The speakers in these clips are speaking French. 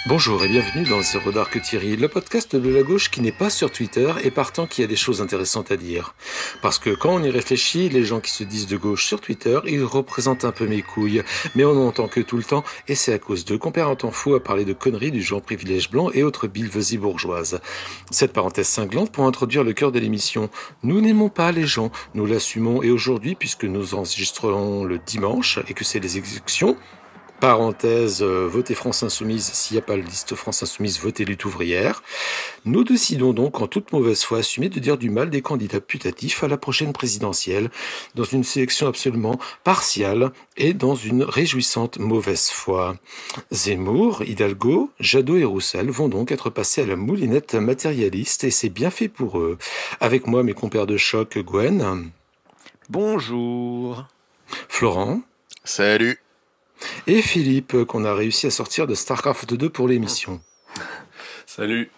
Bonjour et bienvenue dans Zéro Dark Thierry, le podcast de la gauche qui n'est pas sur Twitter et partant qui a des choses intéressantes à dire. Parce que quand on y réfléchit, les gens qui se disent de gauche sur Twitter, ils représentent un peu mes couilles, mais on en entend que tout le temps, et c'est à cause d'eux qu'on perd un temps fou à parler de conneries du genre privilège blanc et autres billevesies bourgeoises. Cette parenthèse cinglante pour introduire le cœur de l'émission. Nous n'aimons pas les gens, nous l'assumons, et aujourd'hui, puisque nous enregistrons le dimanche et que c'est les élections, parenthèse, votez France Insoumise, s'il n'y a pas de liste France Insoumise, votez lutte ouvrière. Nous décidons donc, en toute mauvaise foi, assumer de dire du mal des candidats putatifs à la prochaine présidentielle, dans une sélection absolument partiale et dans une réjouissante mauvaise foi. Zemmour, Hidalgo, Jadot et Roussel vont donc être passés à la moulinette matérialiste et c'est bien fait pour eux. Avec moi, mes compères de choc, Gwen. Bonjour. Florent. Salut. Et Philippe, qu'on a réussi à sortir de StarCraft 2 pour l'émission. Salut.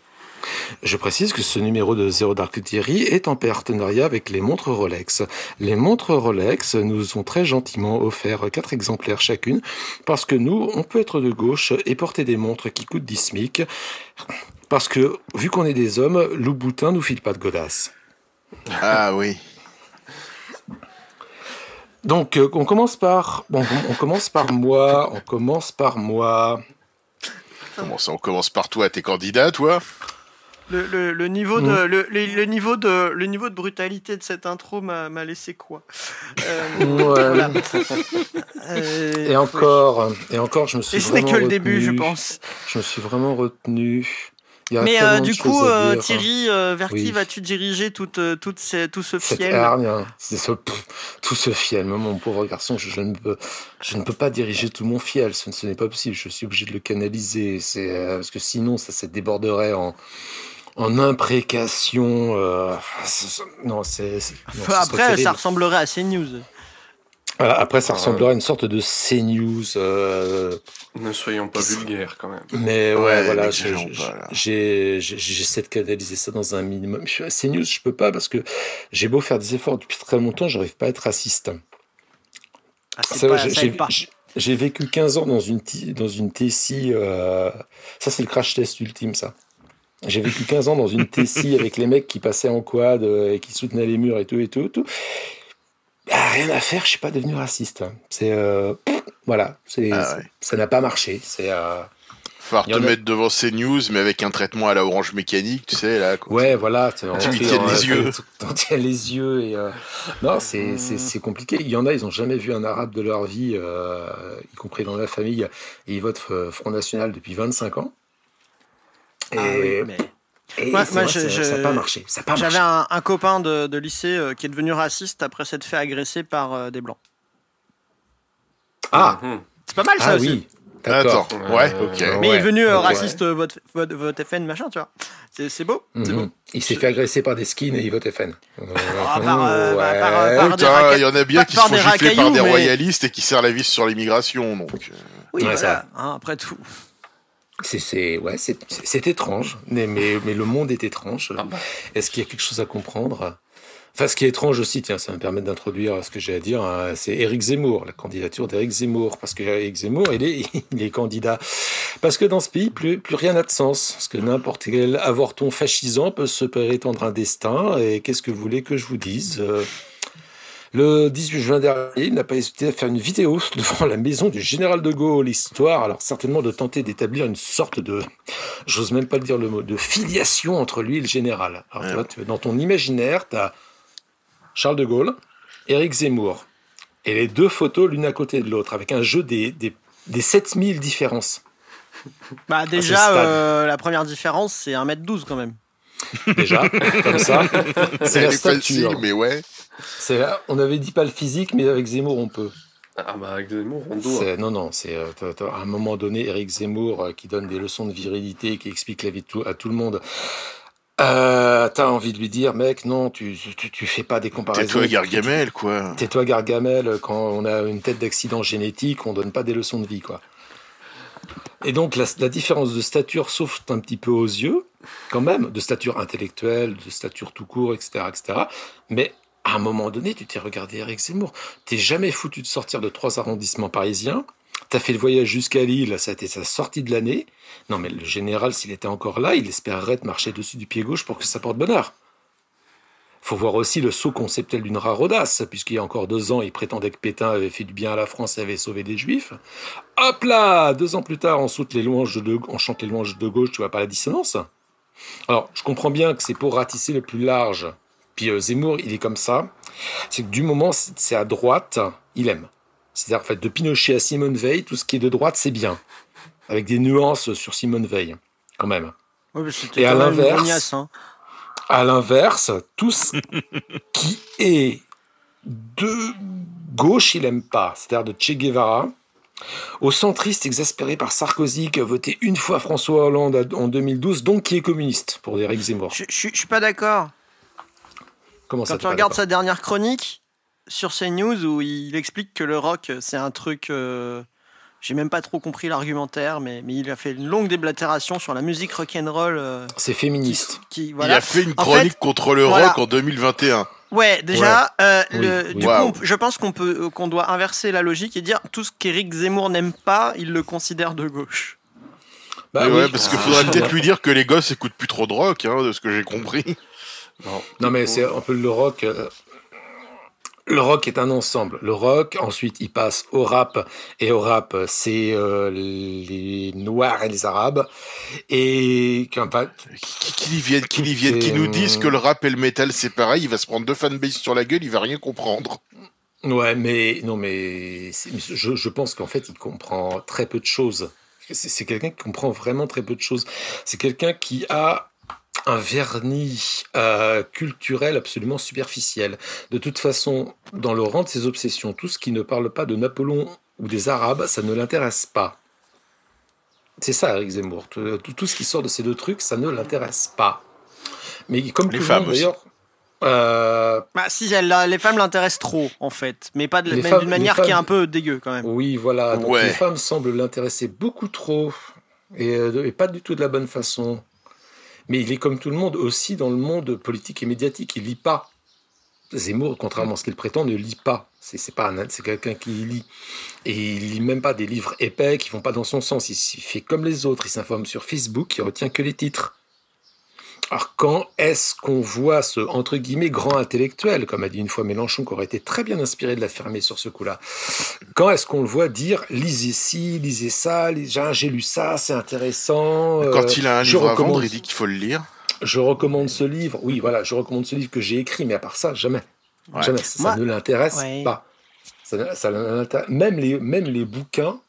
Je précise que ce numéro de Zéro Dark Thierry est en partenariat avec les montres Rolex. Les montres Rolex nous ont très gentiment offert 4 exemplaires chacune, parce que nous, on peut être de gauche et porter des montres qui coûtent 10 SMIC, parce que, vu qu'on est des hommes, Louboutin nous file pas de godasses. Ah oui. Donc, on commence par moi. Comment ça, on commence par toi, t'es candidat, toi? Le niveau de brutalité de cette intro m'a laissé quoi. Ouais. Voilà. Et encore, je me suis Et ce n'est vraiment que le retenu. début, je pense. Je me suis vraiment retenu. Il y a Mais tellement du de coup, choses à dire. Thierry, vers Oui. qui vas-tu diriger tout ce Cette fiel? hargne, hein, tout ce fiel, mon pauvre garçon, je ne peux pas diriger tout mon fiel, ce n'est pas possible, je suis obligé de le canaliser, parce que sinon ça déborderait en imprécation. Après, ça ressemblerait à CNews. Après, ça ressemblerait à une sorte de CNews. Ne soyons pas vulgaires quand même. Mais Ouais, voilà, mec, les gens pas, là. j'essaie de canaliser ça dans un minimum. CNews, je peux pas parce que j'ai beau faire des efforts depuis très longtemps, j'arrive pas à être raciste. Ah, Ça, j'ai vécu 15 ans dans une Tessie. Ça, c'est le crash test ultime, ça. J'ai vécu 15 ans dans une Tessie avec les mecs qui passaient en quad et qui soutenaient les murs et tout. Ah, rien à faire, je suis pas devenu raciste. Voilà, ça n'a pas marché. Falloir te mettre devant CNews, mais avec un traitement à la Orange Mécanique, tu sais, là. Quoi. Ouais, voilà. Tu lui tiennes les yeux. T'en tiens les yeux et non, c'est compliqué. Il y en a, ils ont jamais vu un arabe de leur vie, y compris dans la famille, et ils votent Front National depuis 25 ans. Et, oui, mais... et moi, ça n'a pas marché. J'avais un copain de lycée qui est devenu raciste après s'être fait agresser par des blancs. Ah, c'est pas mal ça aussi. Oui. D'accord. Attends, ouais, ok. Mais il est devenu ok. raciste vote FN machin, tu vois. C'est beau. C'est beau. Il s'est fait agresser par des skins et il vote FN. Putain, il y en a bien qui se font gifler par des mais... royalistes et qui serrent la vis sur l'immigration, donc... Oui, Ouais, voilà. Hein, après tout. C'est étrange, mais le monde est étrange. Est-ce qu'il y a quelque chose à comprendre ? Enfin, ce qui est étrange aussi, tiens, ça va me permettre d'introduire ce que j'ai à dire, hein, c'est Éric Zemmour, la candidature d'Éric Zemmour, parce que Éric Zemmour, il est candidat. Parce que dans ce pays, plus rien n'a de sens, parce que n'importe quel avorton fascisant peut se prétendre un destin, et qu'est-ce que vous voulez que je vous dise ? Le 18 juin dernier, il n'a pas hésité à faire une vidéo devant la maison du général de Gaulle, histoire, alors certainement de tenter d'établir une sorte de, j'ose même pas le dire le mot, de filiation entre lui et le général. Alors dans ton imaginaire, t'as Charles de Gaulle, Éric Zemmour, et les deux photos l'une à côté de l'autre, avec un jeu des 7000 différences. Bah déjà, la première différence, c'est 1m12 quand même. Déjà, comme ça, c'est la stature. Facile, mais ouais. On avait dit pas le physique, mais avec Zemmour, on peut. Ah bah avec Zemmour, on doit. Non, c'est à un moment donné, Éric Zemmour qui donne des leçons de virilité, qui explique la vie à tout le monde. T'as envie de lui dire, mec, non, tu fais pas des comparaisons. Tais-toi Gargamel, quoi. Tais-toi Gargamel, quand on a une tête d'accident génétique, on donne pas des leçons de vie, quoi. Et donc la différence de stature souffle un petit peu aux yeux, quand même, de stature intellectuelle, de stature tout court, etc. Mais à un moment donné, tu t'es regardé Éric Zemmour. T'es jamais foutu de sortir de 3 arrondissements parisiens. T'as fait le voyage jusqu'à Lille, ça a été sa sortie de l'année. Non, mais le général, s'il était encore là, il espérerait te marcher dessus du pied gauche pour que ça porte bonheur. Faut voir aussi le saut conceptuel d'une rare audace, puisqu'il y a encore 2 ans, il prétendait que Pétain avait fait du bien à la France et avait sauvé les Juifs. Hop là, 2 ans plus tard, on chante les louanges de gauche, tu vois pas la dissonance? Alors, je comprends bien que c'est pour ratisser le plus large. Puis Zemmour, il est comme ça. C'est que du moment c'est à droite, il aime. C'est-à-dire, en fait, de Pinochet à Simone Veil, tout ce qui est de droite, c'est bien. Avec des nuances sur Simone Veil, quand même. Oui, et à l'inverse, à l'inverse, tout ce qui est de gauche, il aime pas. C'est-à-dire de Che Guevara, aux centristes exaspérés par Sarkozy qui a voté une fois François Hollande en 2012, donc qui est communiste, pour Éric Zemmour. Je suis pas d'accord. Comment ça, quand tu regardes sa dernière chronique sur CNews où il explique que le rock c'est un truc, j'ai même pas trop compris l'argumentaire, mais il a fait une longue déblatération sur la musique rock'n'roll. C'est féministe. Voilà. Il a fait une chronique contre le rock en 2021. Ouais, déjà, du coup, je pense qu'on doit inverser la logique et dire tout ce qu'Éric Zemmour n'aime pas, il le considère de gauche. Bah oui, parce qu'il faudrait peut-être lui dire que les gosses écoutent plus trop de rock, de ce que j'ai compris. Non, mais c'est un peu le rock. Le rock est un ensemble. Le rock, ensuite, il passe au rap. Et au rap, c'est les Noirs et les Arabes. Et qui nous disent que le rap et le métal, c'est pareil. Il va se prendre 2 fanbases sur la gueule, il va rien comprendre. Ouais, mais je pense qu'en fait, il comprend très peu de choses. C'est quelqu'un qui comprend vraiment très peu de choses. C'est quelqu'un qui a un vernis culturel absolument superficiel. De toute façon, dans le rang de ses obsessions, tout ce qui ne parle pas de Napoléon ou des Arabes, ça ne l'intéresse pas. C'est ça, Éric Zemmour. Tout ce qui sort de ces 2 trucs, ça ne l'intéresse pas. Mais comme les femmes d'ailleurs... si, les femmes l'intéressent trop, en fait. Mais pas d'une manière qui est un peu dégueu, quand même. Oui, voilà. Donc les femmes semblent l'intéresser beaucoup trop. Et pas du tout de la bonne façon. Mais il est comme tout le monde aussi dans le monde politique et médiatique. Il lit pas. Zemmour, contrairement à ce qu'il prétend, ne lit pas. C'est quelqu'un qui lit. Et il lit même pas des livres épais qui vont pas dans son sens. Il fait comme les autres. Il s'informe sur Facebook. Il retient que les titres. Alors quand est-ce qu'on voit ce, entre guillemets, grand intellectuel, comme a dit une fois Mélenchon, qui aurait été très bien inspiré de la fermer sur ce coup-là, quand est-ce qu'on le voit dire « lisez ci, lisez ça, j'ai lu ça, c'est intéressant ». Quand il a un livre à vendre, il dit qu'il faut le lire. Je recommande ce livre, oui voilà, je recommande ce livre que j'ai écrit, mais à part ça, jamais. Ouais. Jamais, ça ne l'intéresse pas. Ça même les bouquins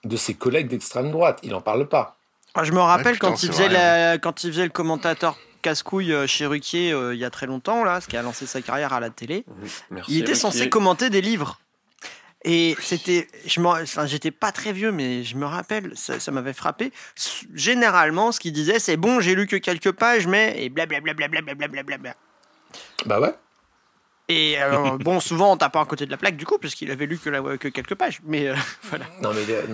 de ses collègues d'extrême droite, il n'en parle pas. Je me rappelle quand il faisait le commentateur casse-couille chez Ruquier il y a très longtemps, là, ce qui a lancé sa carrière à la télé. Merci, il était censé commenter des livres. Et j'étais pas très vieux, mais je me rappelle, ça m'avait frappé. Généralement, ce qu'il disait, c'est bon, j'ai lu que quelques pages, mais et blablabla. Bah ouais. Et souvent on tapait à côté de la plaque du coup, puisqu'il avait lu que quelques pages. Mais voilà. Non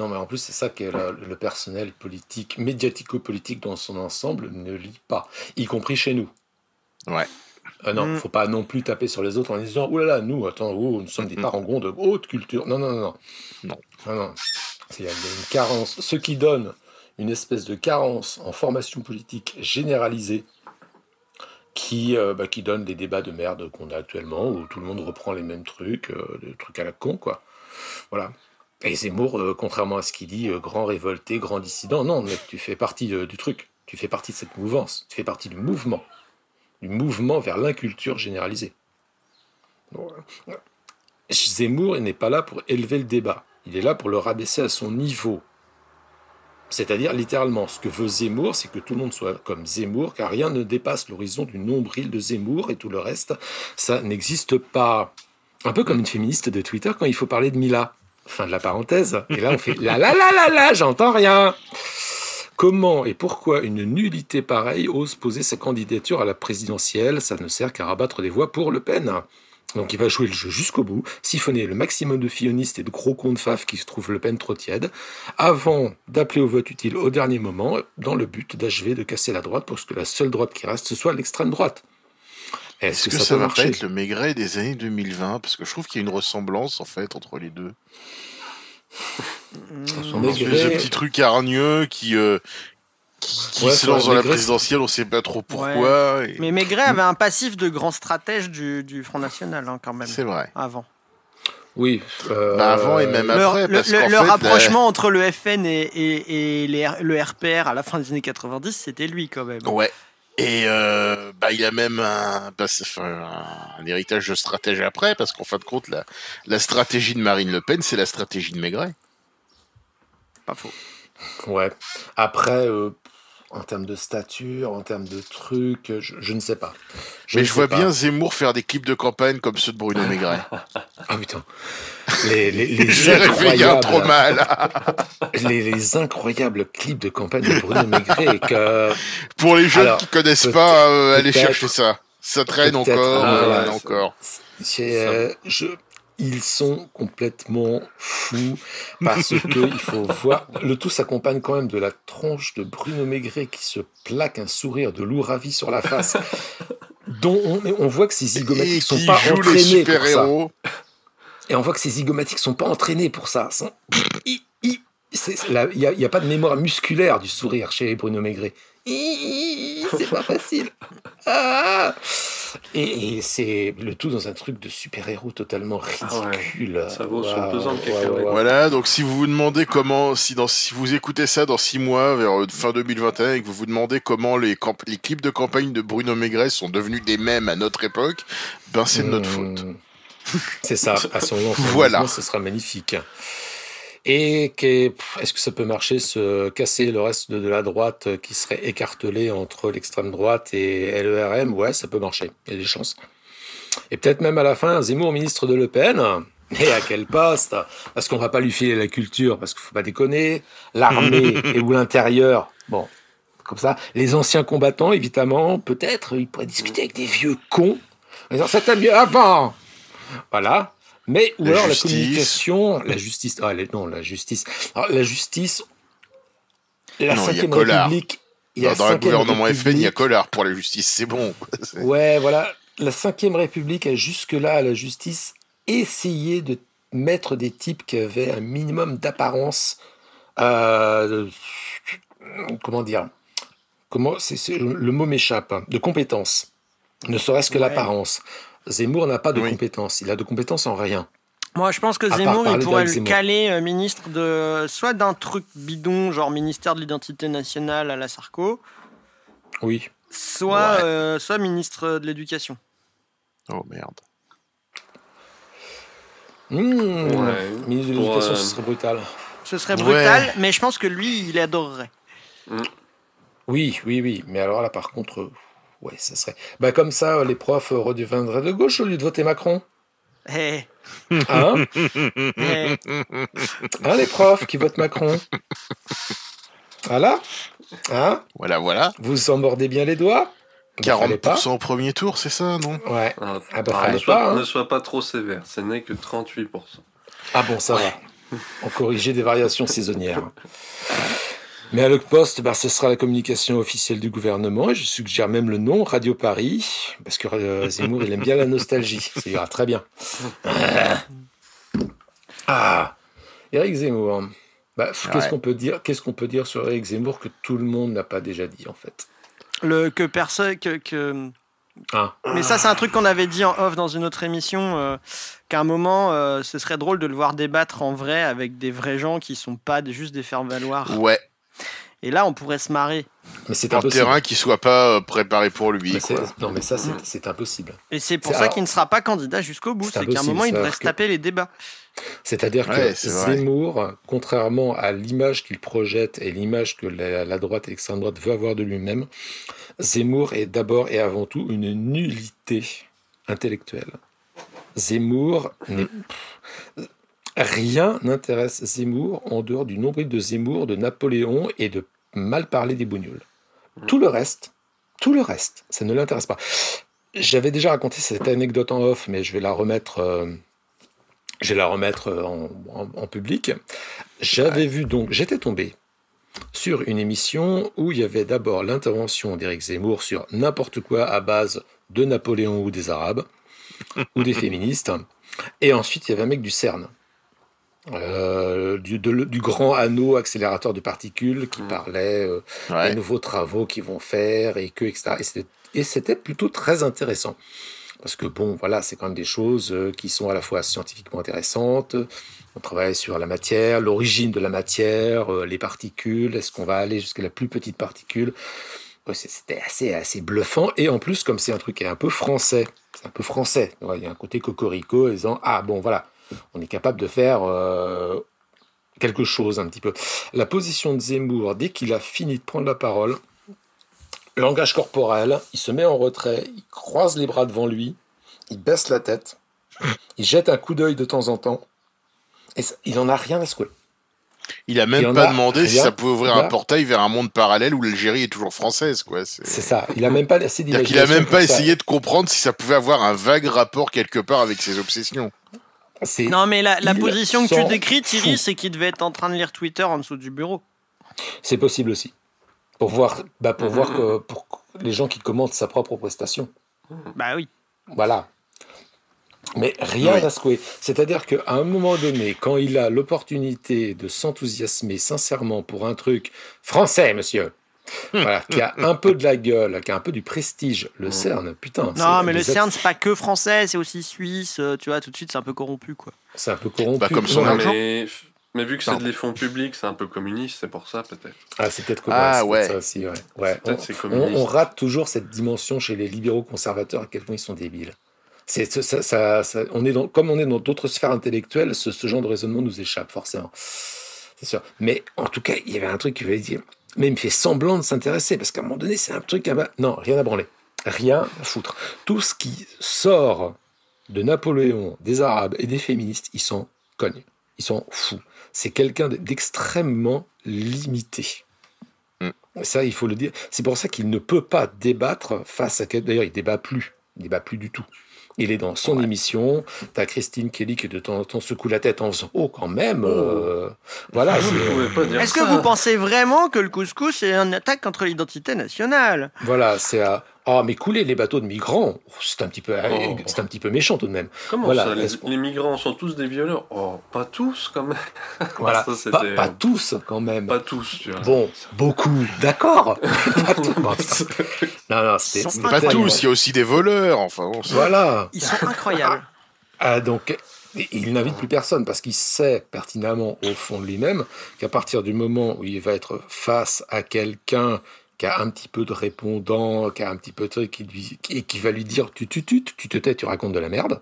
mais en plus c'est ça que le personnel politique, médiatico-politique dans son ensemble ne lit pas, y compris chez nous. Ouais. Non, faut pas non plus taper sur les autres en disant oh là là, nous sommes des parangons de haute culture. Non. Il y a une carence. Ce qui donne une espèce de carence en formation politique généralisée. Qui donne des débats de merde qu'on a actuellement, où tout le monde reprend les mêmes trucs, des trucs à la con, quoi. Voilà. Et Zemmour, contrairement à ce qu'il dit, grand révolté, grand dissident, non, mec, tu fais partie du truc. Tu fais partie de cette mouvance. Tu fais partie du mouvement vers l'inculture généralisée. Bon, Zemmour, il n'est pas là pour élever le débat. Il est là pour le rabaisser à son niveau. C'est-à-dire, littéralement, ce que veut Zemmour, c'est que tout le monde soit comme Zemmour, car rien ne dépasse l'horizon du nombril de Zemmour, et tout le reste, ça n'existe pas. Un peu comme une féministe de Twitter quand il faut parler de Mila. Fin de la parenthèse. Et là, on fait la, j'entends rien. Comment et pourquoi une nullité pareille ose poser sa candidature à la présidentielle? Ça ne sert qu'à rabattre des voix pour Le Pen. Donc il va jouer le jeu jusqu'au bout, siphonner le maximum de fillonistes et de gros cons de faf qui se trouvent Le Pen trop tiède, avant d'appeler au vote utile au dernier moment, dans le but d'achever de casser la droite pour que la seule droite qui reste, ce soit l'extrême droite. Est-ce que ça va pas être le Maigret des années 2020? Parce que je trouve qu'il y a une ressemblance, en fait, entre les deux. Ce petit truc hargneux qui se lance dans la présidentielle, on sait pas trop pourquoi. Ouais. Mais Maigret avait un passif de grand stratège du Front National, hein, quand même. C'est vrai. Avant. Oui. Avant et même après. Le rapprochement entre le FN et le RPR à la fin des années 90, c'était lui quand même. Ouais. Et il a même un héritage de stratège après, parce qu'en fin de compte, la stratégie de Marine Le Pen, c'est la stratégie de Maigret. Pas faux. Ouais. Après, en termes de stature, en termes de trucs, je ne sais pas. Mais je vois bien Zemmour faire des clips de campagne comme ceux de Bruno Maigret. Ah putain. Les J'ai réveillé un trop mal. les incroyables clips de campagne de Bruno Maigret. Pour les jeunes qui connaissent pas, allez chercher ça. Ça traîne encore. Ils sont complètement fous parce que il faut voir. Le tout s'accompagne quand même de la tronche de Bruno Maigret qui se plaque un sourire de loup ravi sur la face, dont on voit que ses zygomatiques sont pas entraînés pour ça. Et on voit que ces zygomatiques sont pas entraînés pour ça. Il y a pas de mémoire musculaire du sourire chez Bruno Maigret. C'est pas facile. Et c'est le tout dans un truc de super-héros totalement ridicule. Ouais. Ça vaut son pesant de cacahuètes. Voilà, donc si vous vous demandez comment, si vous écoutez ça dans 6 mois, vers fin 2021, et que vous vous demandez comment les clips de campagne de Bruno Maigret sont devenus des mèmes à notre époque, ben c'est de notre faute. C'est ça, à son lancement, voilà. Ce sera magnifique. Et est-ce que ça peut marcher, se casser le reste de la droite qui serait écartelé entre l'extrême droite et LERM? Ouais, ça peut marcher, il y a des chances. Et peut-être même à la fin, Zemmour ministre de Le Pen. Et à quel poste? Parce qu'on va pas lui filer la culture, parce qu'il faut pas déconner. L'armée et ou l'intérieur, bon, comme ça. Les anciens combattants, évidemment, peut-être, ils pourraient discuter avec des vieux cons. En disant, c'était mieux avant. Voilà. Mais, ou alors la communication, la justice. La justice. Alors, la justice, la 5e République. Dans le gouvernement FN, il y a Collard pour la justice, c'est bon. Ouais, voilà. La 5e République a jusque-là, à la justice, essayé de mettre des types qui avaient un minimum d'apparence. Comment dire? Le mot m'échappe. De compétence. Ne serait-ce que l'apparence. Zemmour n'a pas de compétences. Il a de compétences en rien. Moi, je pense que Zemmour, il pourrait le caler ministre soit d'un truc bidon, genre ministère de l'identité nationale à la Sarko. Oui. Soit ministre de l'éducation. Oh merde. Ministre de l'éducation, ce serait brutal. Ce serait brutal, mais je pense que lui, il adorerait. Oui. Mais alors là, par contre... Ouais, ça serait... comme ça, les profs redeviendraient de gauche au lieu de voter Macron. Hey. Hein, les profs qui votent Macron. Voilà. Hein, voilà. Vous en mordez bien les doigts. 40% au premier tour, c'est ça, non? Ouais. Ne sois pas trop sévère, ce n'est que 38%. Ah bon, ça va. On corrigeait des variations saisonnières. Mais à Le Poste, ce sera la communication officielle du gouvernement, et je suggère même le nom, Radio Paris, parce que Zemmour, il aime bien la nostalgie. Ça ira très bien. Éric Zemmour. Qu'est-ce qu'on peut dire sur Éric Zemmour que tout le monde n'a pas déjà dit, en fait? Que personne... Mais ça, c'est un truc qu'on avait dit en off dans une autre émission, qu'à un moment, ce serait drôle de le voir débattre en vrai avec des vrais gens qui sont pas juste des faire-valoir. Ouais. Et là, on pourrait se marrer. Mais c'est un terrain qui soit pas préparé pour lui. Non, mais ça, c'est impossible. Et c'est pour ça qu'il ne sera pas candidat jusqu'au bout. C'est qu'à un moment, il devrait se taper les débats. C'est-à-dire que Zemmour, contrairement à l'image qu'il projette et l'image que la droite et l'extrême droite veut avoir de lui-même, Zemmour est d'abord et avant tout une nullité intellectuelle. Zemmour rien n'intéresse Zemmour en dehors du nombril de Zemmour, de Napoléon et de mal parler des bougnoules. Tout le reste, ça ne l'intéresse pas. J'avais déjà raconté cette anecdote en off, mais je vais la remettre en public. J'étais tombé sur une émission où il y avait d'abord l'intervention d'Éric Zemmour sur n'importe quoi à base de Napoléon ou des Arabes, ou des féministes, et ensuite il y avait un mec du CERN. du grand anneau accélérateur de particules qui parlait des nouveaux travaux qu'ils vont faire etc. Et c'était plutôt très intéressant. Parce que bon, voilà, c'est quand même des choses qui sont à la fois scientifiquement intéressantes. On travaille sur la matière, l'origine de la matière, les particules. Est-ce qu'on va aller jusqu'à la plus petite particule ? Ouais, c'était assez bluffant. Et en plus, comme c'est un truc qui est un peu français, c'est un peu français. Ouais, il y a un côté cocorico, en disant ah bon voilà, on est capable de faire quelque chose un petit peu. La position de Zemmour, dès qu'il a fini de prendre la parole, langage corporel, il se met en retrait, il croise les bras devant lui, il baisse la tête, il jette un coup d'œil de temps en temps, et il n'en a rien à secouer. Il a même pas demandé si ça pouvait ouvrir un portail vers un monde parallèle où l'Algérie est toujours française, quoi. C'est ça. Il a même pas assez d'imagination. Il a même pas essayé de comprendre si ça pouvait avoir un vague rapport quelque part avec ses obsessions. Non, mais la position que tu décris, Thierry, c'est qu'il devait être en train de lire Twitter en dessous du bureau. C'est possible aussi. Pour voir que pour les gens qui commentent sa propre prestation. Bah oui. Voilà. Mais rien à secouer. C'est-à-dire qu'à un moment donné, quand il a l'opportunité de s'enthousiasmer sincèrement pour un truc français, monsieur, voilà, qui a un peu de la gueule, qui a un peu du prestige, le CERN, putain. Non, mais le CERN, c'est pas que français, c'est aussi suisse, tu vois, tout de suite, c'est un peu corrompu, quoi. C'est un peu corrompu. Bah, comme son argent. Mais vu que c'est des fonds publics, c'est un peu communiste, c'est pour ça, peut-être. Ah, c'est peut-être communiste, ça aussi, ouais. On rate toujours cette dimension chez les libéraux conservateurs, à quel point ils sont débiles. Comme on est dans d'autres sphères intellectuelles, ce genre de raisonnement nous échappe forcément. C'est sûr. Mais en tout cas, il y avait un truc qui veut dire. Mais il me fait semblant de s'intéresser parce qu'à un moment donné, c'est un truc non, rien à branler, rien à foutre. Tout ce qui sort de Napoléon, des Arabes et des féministes, ils s'en cognent, ils s'en fous. C'est quelqu'un d'extrêmement limité. Ça, il faut le dire. C'est pour ça qu'il ne peut pas débattre face à d'ailleurs, il débat plus du tout. Il est dans son émission. T'as Christine Kelly qui de temps en temps secoue la tête en faisant quand même. Voilà. Est-ce que vous pensez vraiment que le couscous est une attaque contre l'identité nationale ? Voilà, c'est mais couler les bateaux de migrants, c'est un petit peu méchant tout de même. Comment ça les migrants sont tous des violeurs ? Pas tous quand même. Voilà, ça, pas tous quand même. Pas tous, tu vois. Bon, beaucoup, d'accord. Pas tous. Non, c'est pas tous. Il y a aussi des voleurs. Enfin, voilà. Ils sont incroyables. Donc, il n'invite plus personne parce qu'il sait pertinemment au fond de lui-même qu'à partir du moment où il va être face à quelqu'un qui a un petit peu de répondant, qui a un petit peu de truc, qui va lui dire tu te tais, tu racontes de la merde.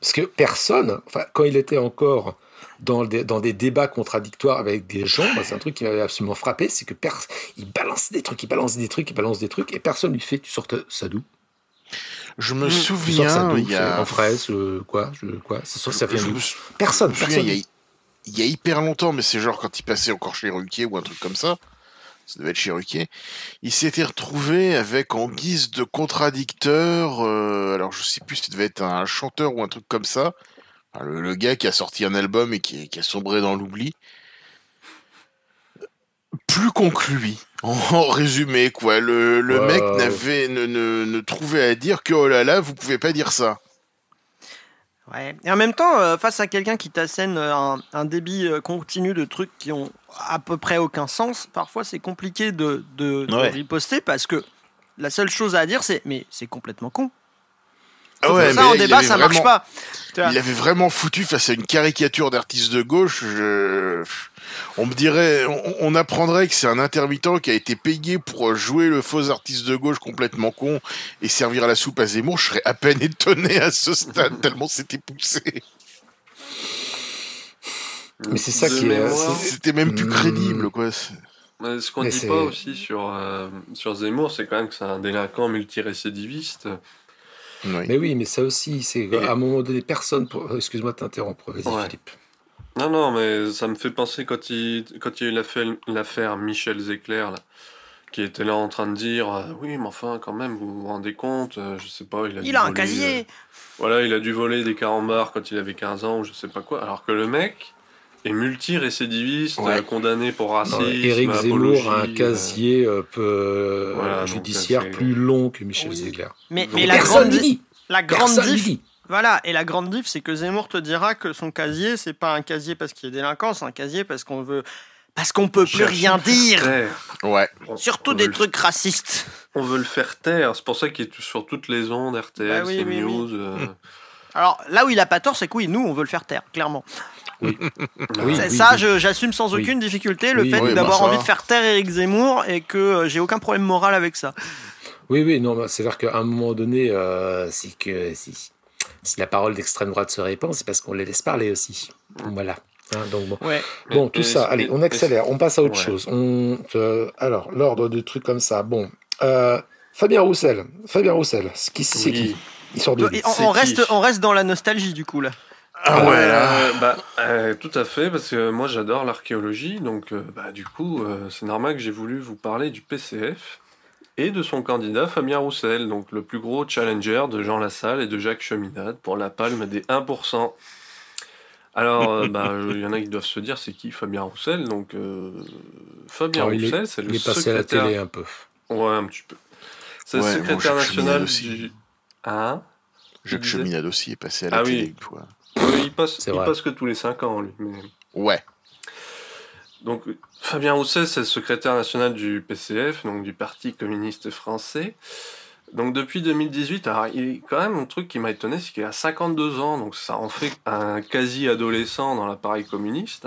Parce que personne, quand il était encore dans des débats contradictoires avec des gens, c'est un truc qui m'avait absolument frappé, c'est que il balance des trucs, et personne lui fait tu sors ça d'où ? Je me souviens, il y a en fraise, quoi, ça vient d'où ? Personne. Il y a hyper longtemps, mais c'est genre quand il passait encore chez Ruquier ou un truc comme ça. Ça devait être chez Ruquier. Il s'était retrouvé avec en guise de contradicteur, alors je sais plus si ça devait être un chanteur ou un truc comme ça. Enfin, le gars qui a sorti un album et qui a sombré dans l'oubli. Plus con que lui. En résumé, quoi. Le mec ne trouvait à dire que oh là là, vous pouvez pas dire ça. Ouais. Et en même temps, face à quelqu'un qui t'assène un débit continu de trucs qui ont à peu près aucun sens, parfois c'est compliqué de riposter parce que la seule chose à dire c'est mais c'est complètement con. Ouais, ça en débat ça marche pas. Il avait vraiment foutu face à une caricature d'artiste de gauche. On me dirait, on apprendrait que c'est un intermittent qui a été payé pour jouer le faux artiste de gauche complètement con et servir la soupe à Zemmour. Je serais à peine étonné à ce stade tellement c'était poussé. Mais c'est ça qui est. C'était même plus crédible, quoi. Mais ce qu'on dit pas aussi sur Zemmour, c'est quand même que c'est un délinquant multirécidiviste. Oui. Mais oui, mais ça aussi, c'est à un moment donné, personne. Excuse-moi de t'interrompre, vas-y Philippe. Non, mais ça me fait penser quand il y a eu l'affaire Michel Zecler, là, qui était là en train de dire oui, mais enfin, quand même, vous vous rendez compte, je sais pas, il a un casier. Voilà, il a dû voler des carambars quand il avait 15 ans ou je sais pas quoi, alors que le mec est multirécidiviste, condamné pour racisme. Éric Zemmour a un casier judiciaire plus long que Michel Zecler. Mais la grande diff, Voilà, et la grande diff, c'est que Zemmour te dira que son casier, c'est pas un casier parce qu'il est délinquant, c'est un casier parce qu'on peut plus rien dire. Ouais. Surtout des trucs racistes. On veut le faire taire, c'est pour ça qu'il est sur toutes les ondes, RTL, CNews. Alors, là où il a pas tort, c'est que oui, nous, on veut le faire taire, clairement. Oui. J'assume sans aucune difficulté le fait d'avoir envie de faire taire Éric Zemmour et que j'ai aucun problème moral avec ça. Oui, non, c'est-à-dire qu'à un moment donné, c'est que si la parole d'extrême droite se répand, c'est parce qu'on les laisse parler aussi. Voilà. Donc bon, tout ça, allez, on accélère, on passe à autre chose. Alors, l'ordre de trucs comme ça. Bon, Fabien Roussel, c'est qui il sort de on reste dans la nostalgie du coup là. Ah ouais là. Tout à fait, parce que moi j'adore l'archéologie, donc du coup c'est normal que j'ai voulu vous parler du PCF et de son candidat Fabien Roussel, donc le plus gros challenger de Jean Lassalle et de Jacques Cheminade pour la palme des 1%. Alors, il y en a qui doivent se dire c'est qui Fabien Roussel, donc Fabien Roussel, c'est le secrétaire... Il est passé à la télé un peu. Ouais, un petit peu. C'est le secrétaire national du... Hein Jacques Cheminade aussi est passé à la télé une fois. Il passe que tous les 5 ans, lui. Mais... Ouais. Donc, Fabien Roussel, c'est le secrétaire national du PCF, donc du Parti communiste français. Donc, depuis 2018, alors, il y a quand même un truc qui m'a étonné, c'est qu'il a 52 ans, donc ça en fait un quasi-adolescent dans l'appareil communiste.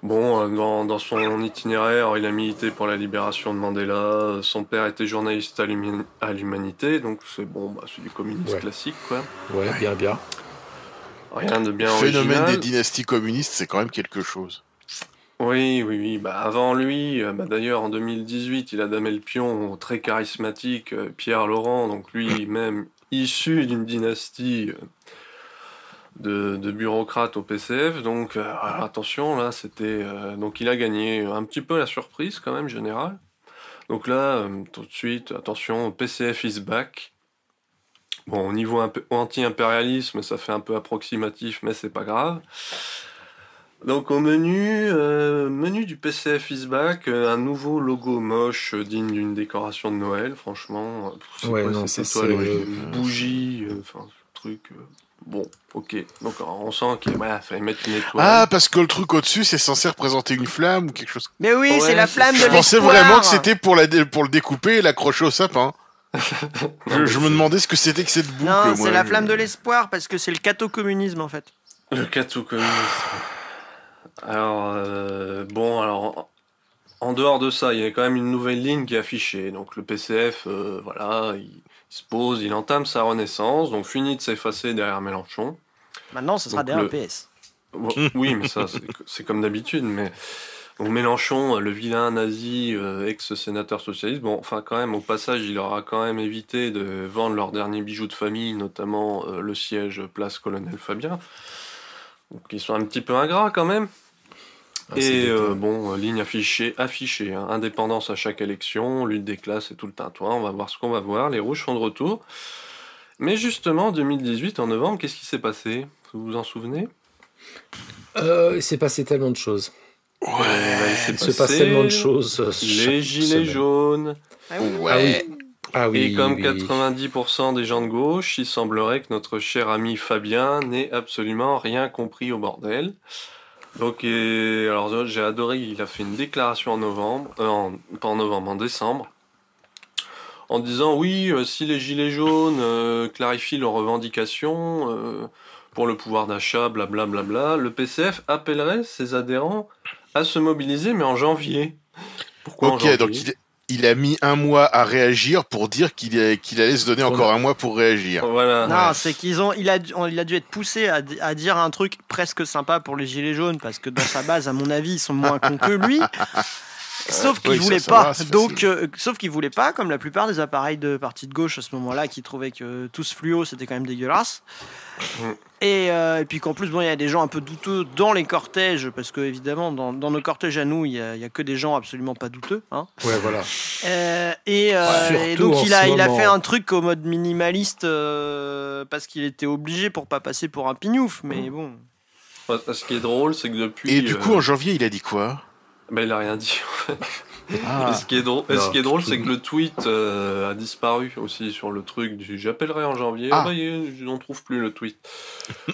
Bon, dans son itinéraire, il a milité pour la libération de Mandela. Son père était journaliste à l'Humanité, donc c'est du communisme classique, quoi. Ouais, bien. Rien de bien original. Le phénomène des dynasties communistes, c'est quand même quelque chose. Oui. Avant lui, d'ailleurs, en 2018, il a damé le pion au très charismatique Pierre Laurent, donc lui-même issu d'une dynastie... De bureaucrates au PCF, donc attention, là c'était... donc il a gagné un petit peu la surprise quand même générale. Donc là, tout de suite, attention, PCF is back. Bon, au niveau anti-impérialisme, ça fait un peu approximatif, mais c'est pas grave. Donc au menu du PCF is back, un nouveau logo moche digne d'une décoration de Noël, franchement. C'est une bougie, truc... Bon, ok. Donc on sent qu'il fallait mettre une étoile. Ah, parce que le truc au-dessus, c'est censé représenter une flamme ou quelque chose. Mais oui, c'est la flamme de l'espoir. Je pensais vraiment que c'était pour le découper et l'accrocher au sapin. je me demandais ce que c'était que cette boucle. Non, c'est la flamme de l'espoir parce que c'est le catho-communisme en fait. Le catho-communisme. Alors, en dehors de ça, il y a quand même une nouvelle ligne qui est affichée. Donc le PCF, il se pose, il entame sa renaissance, donc fini de s'effacer derrière Mélenchon. Maintenant, ce sera derrière le PS. Oui, mais ça, c'est comme d'habitude. Mais donc Mélenchon, le vilain nazi, ex-sénateur socialiste, quand même, au passage, il aura quand même évité de vendre leurs derniers bijoux de famille, notamment le siège place Colonel Fabien. Donc ils sont un petit peu ingrats quand même. Ligne affichée, indépendance à chaque élection, lutte des classes et tout le tintouin, on va voir ce qu'on va voir, les rouges sont de retour. Mais justement, en 2018, en novembre, qu'est-ce qui s'est passé ? Vous vous en souvenez ? Il s'est passé tellement de choses. Il se passe tellement de choses. Les gilets jaunes. Et comme 90% des gens de gauche, il semblerait que notre cher ami Fabien n'ait absolument rien compris au bordel. Donc, alors j'ai adoré, il a fait une déclaration en décembre, en disant si les gilets jaunes clarifient leurs revendications pour le pouvoir d'achat, blablabla, le PCF appellerait ses adhérents à se mobiliser, mais en janvier. Pourquoi en janvier ? Donc il a mis un mois à réagir pour dire qu'il allait se donner encore un mois pour réagir. Voilà. Non, c'est il a dû être poussé à dire un truc presque sympa pour les gilets jaunes, parce que dans sa base, à mon avis, ils sont moins cons que lui. Sauf qu'il voulait pas. Sauf qu'il voulait pas, comme la plupart des appareils de partis de gauche à ce moment-là, qui trouvaient que tout ce fluo, c'était quand même dégueulasse. Et puis qu'en plus, il y a des gens un peu douteux dans les cortèges, parce que évidemment, dans nos cortèges à nous, il y a que des gens absolument pas douteux. Hein. Ouais, voilà. Et donc il a fait un truc au mode minimaliste parce qu'il était obligé pour pas passer pour un pignouf, mais bon. Ce qui est drôle, c'est que depuis. Et du coup, en janvier, il a dit quoi ? Bah, il a rien dit. Ah. Et ce qui est drôle, Non, c'est que le tweet a disparu aussi sur le truc du j'appellerai en janvier. Ah. Je n'en trouve plus le tweet.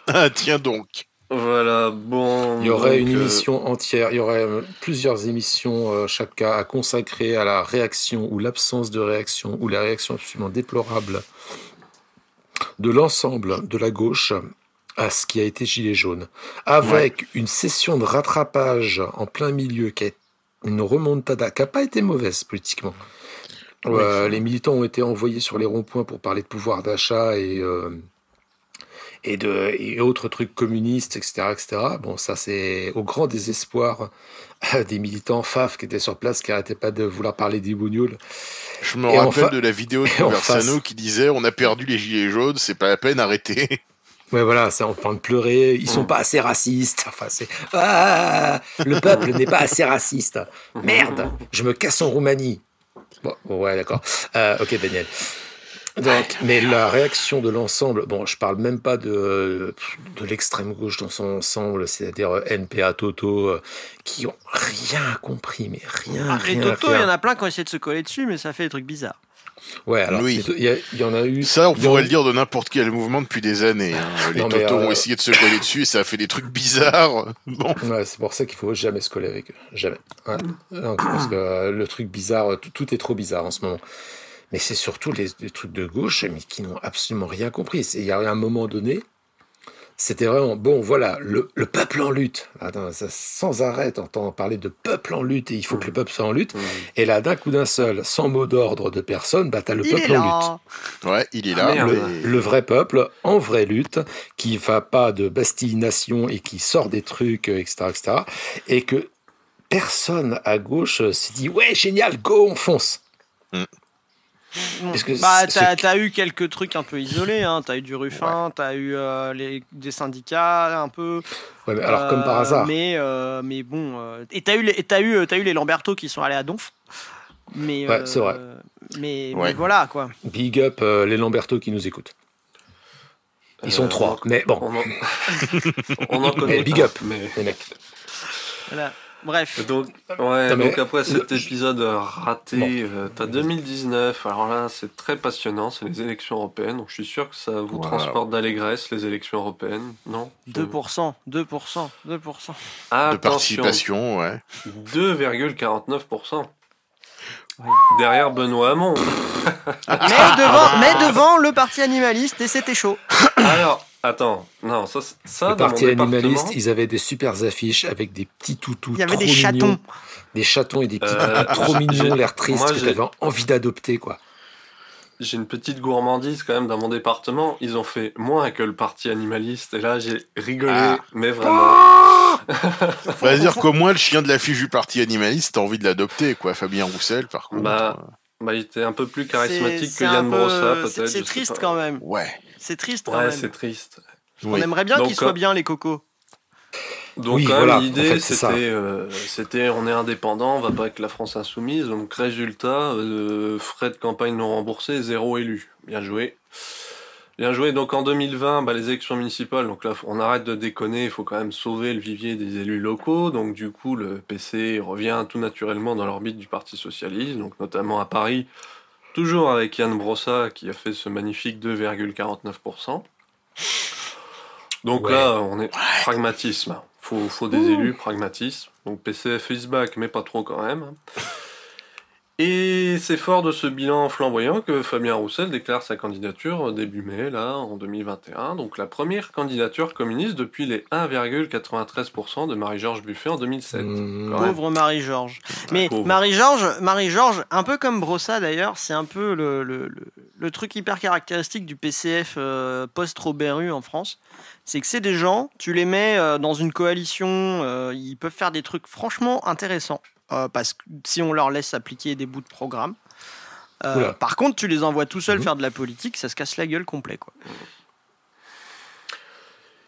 Ah, tiens donc. Voilà, bon. Il y aurait donc, une émission entière, il y aurait plusieurs émissions chaque cas à consacrer à la réaction ou l'absence de réaction ou la réaction absolument déplorable de l'ensemble de la gauche à ce qui a été Gilets jaunes, avec une session de rattrapage en plein milieu qui est une remontada qui n'a pas été mauvaise politiquement. Les militants ont été envoyés sur les ronds-points pour parler de pouvoir d'achat et autres trucs communistes, etc., etc. Bon, ça, c'est au grand désespoir des militants FAF qui étaient sur place, qui n'arrêtaient pas de vouloir parler des bougnoules. Je me rappelle de la vidéo de Conversano qui disait « On a perdu les gilets jaunes, c'est pas la peine, arrêtez ». Ouais, voilà, c'est en train de pleurer. Ils sont pas assez racistes. Enfin, c'est le peuple n'est pas assez raciste. Merde, je me casse en Roumanie. Bon, ouais, d'accord. Ok, Daniel. Donc, mais la réaction de l'ensemble, bon, je parle même pas de l'extrême gauche dans son ensemble, c'est-à-dire NPA, Toto, qui ont rien compris, mais rien. Et Toto, il y en a plein qui ont essayé de se coller dessus, mais ça fait des trucs bizarres. Ouais, alors, oui. Il y en a eu. Ça, on pourrait le dire de n'importe quel mouvement depuis des années. Hein. Les Toto ont mais essayé de se coller dessus et ça a fait des trucs bizarres. Bon. Ouais, c'est pour ça qu'il faut jamais se coller avec eux. Jamais. Ouais. Donc, parce que le truc bizarre, tout est trop bizarre en ce moment. Mais c'est surtout les trucs de gauche, mais qui n'ont absolument rien compris. Il y a un moment donné, c'était vraiment, bon, voilà, le peuple en lutte. Attends, ça, sans arrêt, t'entends parler de peuple en lutte, et il faut que le peuple soit en lutte. Et là, d'un coup d'un seul, sans mot d'ordre de personne, bah, t'as le peuple en lutte. Ouais, il est là. Le vrai peuple, en vraie lutte, qui va pas de Bastille-Nation et qui sort des trucs, etc., etc. Et que personne à gauche s'est dit, ouais, génial, go, on fonce. Parce que t'as eu quelques trucs un peu isolés, hein. T'as eu du Ruffin, t'as eu des syndicats un peu. Ouais, mais alors comme par hasard. Mais bon, et t'as eu les Lamberto qui sont allés à Donf. Mais ouais, c'est vrai. Mais voilà quoi. Big up les Lamberto qui nous écoutent. Ils sont 3, mais bon. On en connaît. Big up, les mecs. Voilà. Bref. Donc après cet épisode raté, t'as 2019. Alors là, c'est très passionnant. C'est les élections européennes. Donc je suis sûr que ça vous transporte d'allégresse, les élections européennes, non ? 2%. De participation, ouais. 2,49%. Oui. Derrière Benoît Hamon. mais devant le parti animaliste, et c'était chaud. Alors, attends, non, ça le parti animaliste, ils avaient des super affiches avec des petits toutous. Il y avait des chatons. Des chatons et des petits toutous trop mignons, l'air triste, que t'avais envie d'adopter, quoi. J'ai une petite gourmandise quand même dans mon département. Ils ont fait moins que le parti animaliste. Et là, j'ai rigolé, mais vraiment. Ça veut dire qu'au moins, le chien de l'affiche du parti animaliste, t'as envie de l'adopter, quoi. Fabien Roussel, par contre. Bah, il était un peu plus charismatique que Yann Brossa, peut-être. C'est triste quand même. Ouais. C'est triste quand même. Ouais, c'est triste. On aimerait bien qu'ils soient bien, les cocos. Donc, oui, voilà, l'idée, en fait, c'était on est indépendant, on va pas avec la France insoumise. Donc, résultat, frais de campagne non remboursés, 0 élu. Bien joué. Bien joué. Donc, en 2020, les élections municipales, donc là, on arrête de déconner, il faut quand même sauver le vivier des élus locaux. Donc, du coup, le PC revient tout naturellement dans l'orbite du Parti Socialiste, donc notamment à Paris, toujours avec Yann Brossa qui a fait ce magnifique 2,49%. Donc là, on est pragmatisme. Faut des élus, pragmatisme. Donc PCF is back, mais pas trop quand même. Et c'est fort de ce bilan flamboyant que Fabien Roussel déclare sa candidature début mai, là, en 2021. Donc la première candidature communiste depuis les 1,93% de Marie-Georges Buffet en 2007. Pauvre Marie-Georges. Mais Marie-Georges, un peu comme Brossa d'ailleurs, c'est un peu le truc hyper caractéristique du PCF post-Robert Rue en France. C'est que c'est des gens, tu les mets dans une coalition, ils peuvent faire des trucs franchement intéressants. Parce que si on leur laisse appliquer des bouts de programme. Par contre, tu les envoies tout seuls faire de la politique, ça se casse la gueule complet, quoi.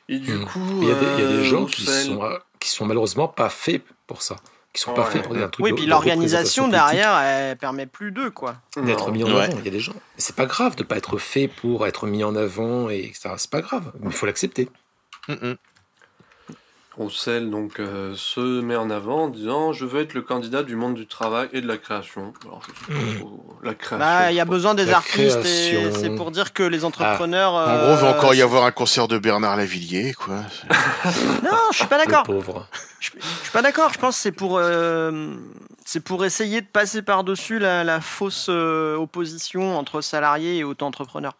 Et du coup, il y a des gens qui sont malheureusement pas faits pour ça. Qui sont pas faits pour un truc. Oui, puis l'organisation derrière, elle permet plus d'eux, quoi. D'être mis en avant. Il y a des gens. C'est pas grave de pas être fait pour être mis en avant, et etc. C'est pas grave, mais il faut l'accepter. Roussel donc se met en avant en disant je veux être le candidat du monde du travail et de la création. Alors, je sais pas trop, la création. Bah, il y a besoin des La artistes et création. c'est pour dire que les entrepreneurs. En gros, il va encore y avoir un concert de Bernard Lavillier, quoi. Non, je suis pas Le d'accord. pauvre. Je suis pas d'accord. Je pense que c'est pour essayer de passer par-dessus la fausse opposition entre salariés et auto-entrepreneurs.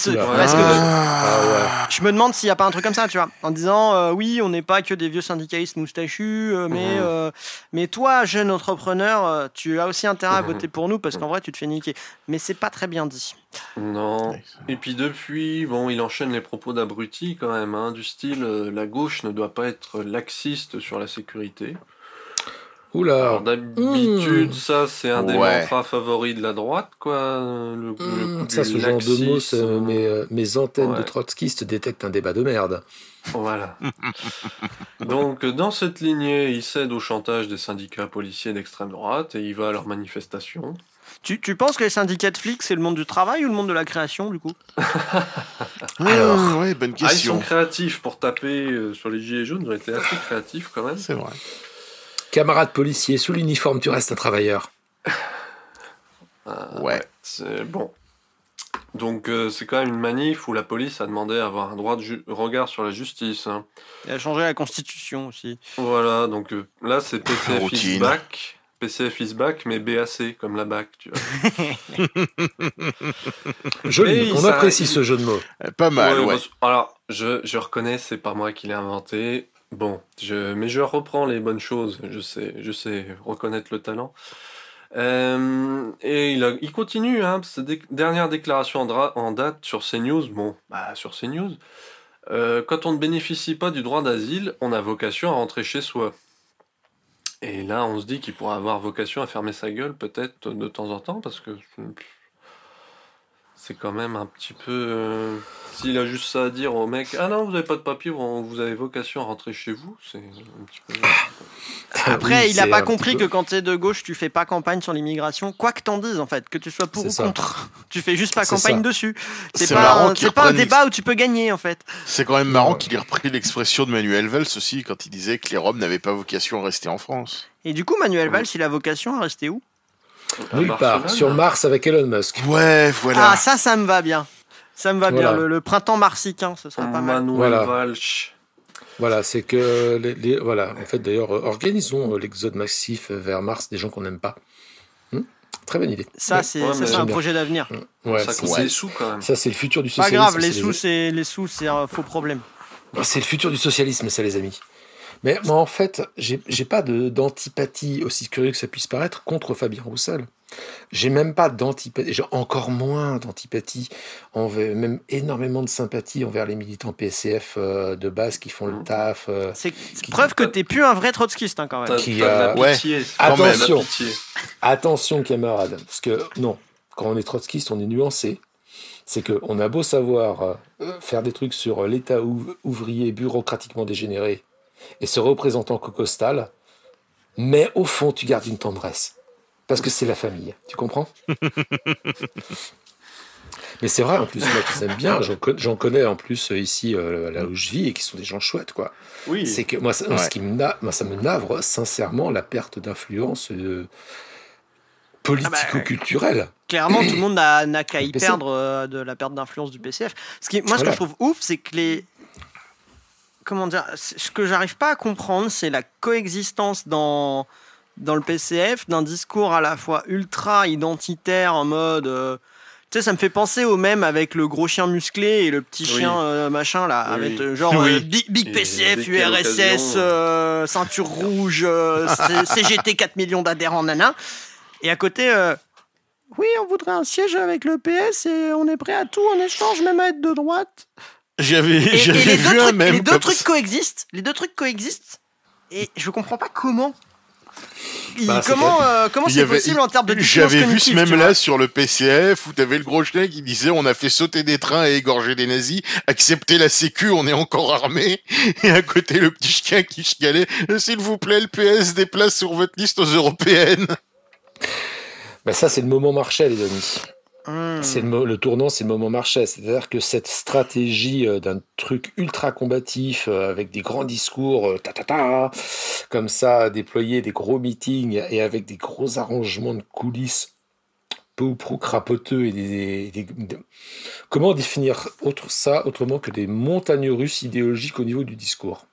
Oula. Parce que Ah je me demande s'il n'y a pas un truc comme ça, tu vois, en disant oui, on n'est pas que des vieux syndicalistes moustachus, mais toi, jeune entrepreneur, tu as aussi intérêt à voter pour nous parce qu'en vrai, tu te fais niquer. Mais c'est pas très bien dit. Non. Et puis depuis, bon, il enchaîne les propos d'abruti quand même, hein, du style la gauche ne doit pas être laxiste sur la sécurité. Oula. Alors d'habitude, ça c'est un des Ouais. mantras favoris de la droite, quoi. Le coup Ça, du ce genre de mots, laxisme. mes antennes de Ouais. trotskistes détectent un débat de merde. Voilà. Donc, dans cette lignée, il cède au chantage des syndicats policiers d'extrême droite et il va à leurs manifestations. Tu penses que les syndicats de flics, c'est le monde du travail ou le monde de la création, du coup? Alors. Ouais, bonne Ah, ils sont question. créatifs pour taper sur les gilets jaunes, ils ont été assez créatifs quand même. C'est vrai. Camarade policier, sous l'uniforme, tu restes un travailleur. Ouais. C'est bon. Donc, c'est quand même une manif où la police a demandé à avoir un droit de regard sur la justice. Hein. Il a changé la constitution aussi. Voilà, donc là, c'est PCF is Routine. back. PCF is back, mais BAC, comme la BAC, tu vois. Joli, Et on ça- apprécie ce jeu de mots. Pas mal, ouais. bah, alors, je reconnais, c'est pas moi qui l'ai inventé. Bon, mais je reprends les bonnes choses. Je sais reconnaître le talent. Et il continue, hein, sa dernière déclaration en date sur CNews. Bon, bah, sur CNews. Quand on ne bénéficie pas du droit d'asile, on a vocation à rentrer chez soi. Et là, on se dit qu'il pourra avoir vocation à fermer sa gueule, peut-être de temps en temps, parce que c'est quand même un petit peu. S'il a juste ça à dire au mec, ah non, vous n'avez pas de papier, vous avez vocation à rentrer chez vous, c'est un petit peu. Après, Oui, il a c'est pas un compris petit que peu- quand t'es de gauche, tu fais pas campagne sur l'immigration, quoi que t'en dises en fait, que tu sois pour C'est ou ça. contre. Tu fais juste pas C'est campagne ça. dessus. C'est C'est pas, marrant un, qu'il c'est pas un reprenne débat où tu peux gagner en fait. C'est quand même marrant Ouais. qu'il ait repris l'expression de Manuel Valls aussi quand il disait que les Roms n'avaient pas vocation à rester en France. Et du coup, Manuel Valls, il a vocation à rester où? Nulle part. Barcelone. Sur Mars avec Elon Musk. Ouais, voilà. Ah, ça me va bien. Ça me va Voilà. bien. Le printemps marsicain, ce serait pas mal. Manuel Voilà. Valls. Voilà, c'est que voilà. En fait, d'ailleurs, organisons l'exode massif vers Mars des gens qu'on n'aime pas. Très bonne idée. Ça, Ouais. c'est Ouais, ça, mais c'est un j'aime bien. projet d'avenir. Ouais, Ça c'est- coûte des sous quand même. ça c'est le futur du Pas socialisme. grave, les c'est sous, c'est un faux problème. C'est le futur du socialisme, ça, les amis. Mais moi, en fait, j'ai pas d'antipathie, aussi curieux que ça puisse paraître, contre Fabien Roussel. J'ai même pas d'antipathie, j'ai encore moins d'antipathie, même énormément de sympathie envers les militants PCF de base qui font le taf. C'est preuve que t'es plus un vrai trotskiste hein, quand T'as même. Qui t'as de la ouais. pitié. Quand même. Attention. La pitié. Attention, camarades, parce que non, quand on est trotskiste, on est nuancé. C'est qu'on a beau savoir faire des trucs sur l'État ouvrier bureaucratiquement dégénéré et se représentant cocostal, mais au fond, tu gardes une tendresse. Parce que c'est la famille, tu comprends? Mais c'est vrai, en plus, moi, je les aime bien. J'en connais en plus ici, là où je vis, et qui sont des gens chouettes, quoi. Oui. C'est que moi, Ouais. moi, ça me navre sincèrement la perte d'influence politico-culturelle. Clairement, tout le monde n'a qu'à y Le PC. perdre de la perte d'influence du PCF. Moi, ce que Voilà. je trouve ouf, c'est que les. Comment dire? Ce que j'arrive pas à comprendre, c'est la coexistence dans le PCF d'un discours à la fois ultra identitaire en mode. Tu sais, ça me fait penser au même avec le gros chien musclé et le petit Oui. chien machin là, Oui. avec genre Oui. Big Et PCF, dès qu'il y a URSS, l'occasion, ceinture rouge, CGT 4 millions d'adhérents, nana. Et à côté, oui, on voudrait un siège avec le PS et on est prêt à tout en échange, même à être de droite. J'avais Et les vu deux un trucs, même les deux comme trucs ça. coexistent. Les deux trucs coexistent. Et je comprends pas comment. Bah, c'est Comment Il y c'est avait- possible en termes de dissonance J'avais vu ce cognitive, tu vois. même-là sur le PCF où t'avais le gros chien qui disait on a fait sauter des trains et égorger des nazis, accepter la sécu, on est encore armé. Et à côté le petit chien qui chialait s'il vous plaît le PS déplace sur votre liste aux européennes. Bah ça, c'est le moment Marshall, les amis. C'est le tournant, c'est le moment Marchais. C'est-à-dire que cette stratégie d'un truc ultra combatif avec des grands discours, comme ça, déployer des gros meetings et avec des gros arrangements de coulisses peu ou prou crapoteux et comment définir ça autrement que des montagnes russes idéologiques au niveau du discours.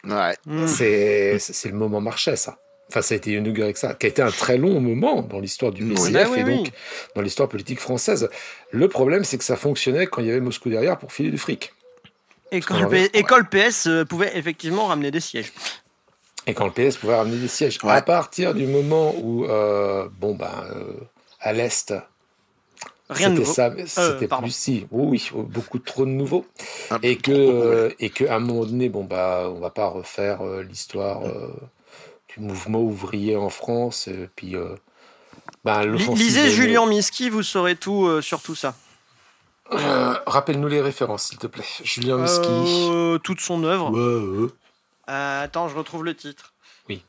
Ouais. C'est le moment Marchais, ça. Enfin, ça a été inauguré avec ça, qui a été un très long moment dans l'histoire du PCF et donc dans l'histoire politique française. Le problème, c'est que ça fonctionnait quand il y avait Moscou derrière pour filer du fric. Et quand le PS pouvait effectivement ramener des sièges. Et quand le PS pouvait ramener des sièges. À partir du moment où, à l'Est, rien de nouveau. C'était plus si. Oui, beaucoup trop de nouveaux. Et qu'à un moment donné, on va pas refaire l'histoire du mouvement ouvrier en France. Puis, lisez Julian Miski, vous saurez tout sur tout ça. Rappelle-nous les références, s'il te plaît. Julian Miski. Toute son œuvre. Attends, je retrouve le titre. Oui.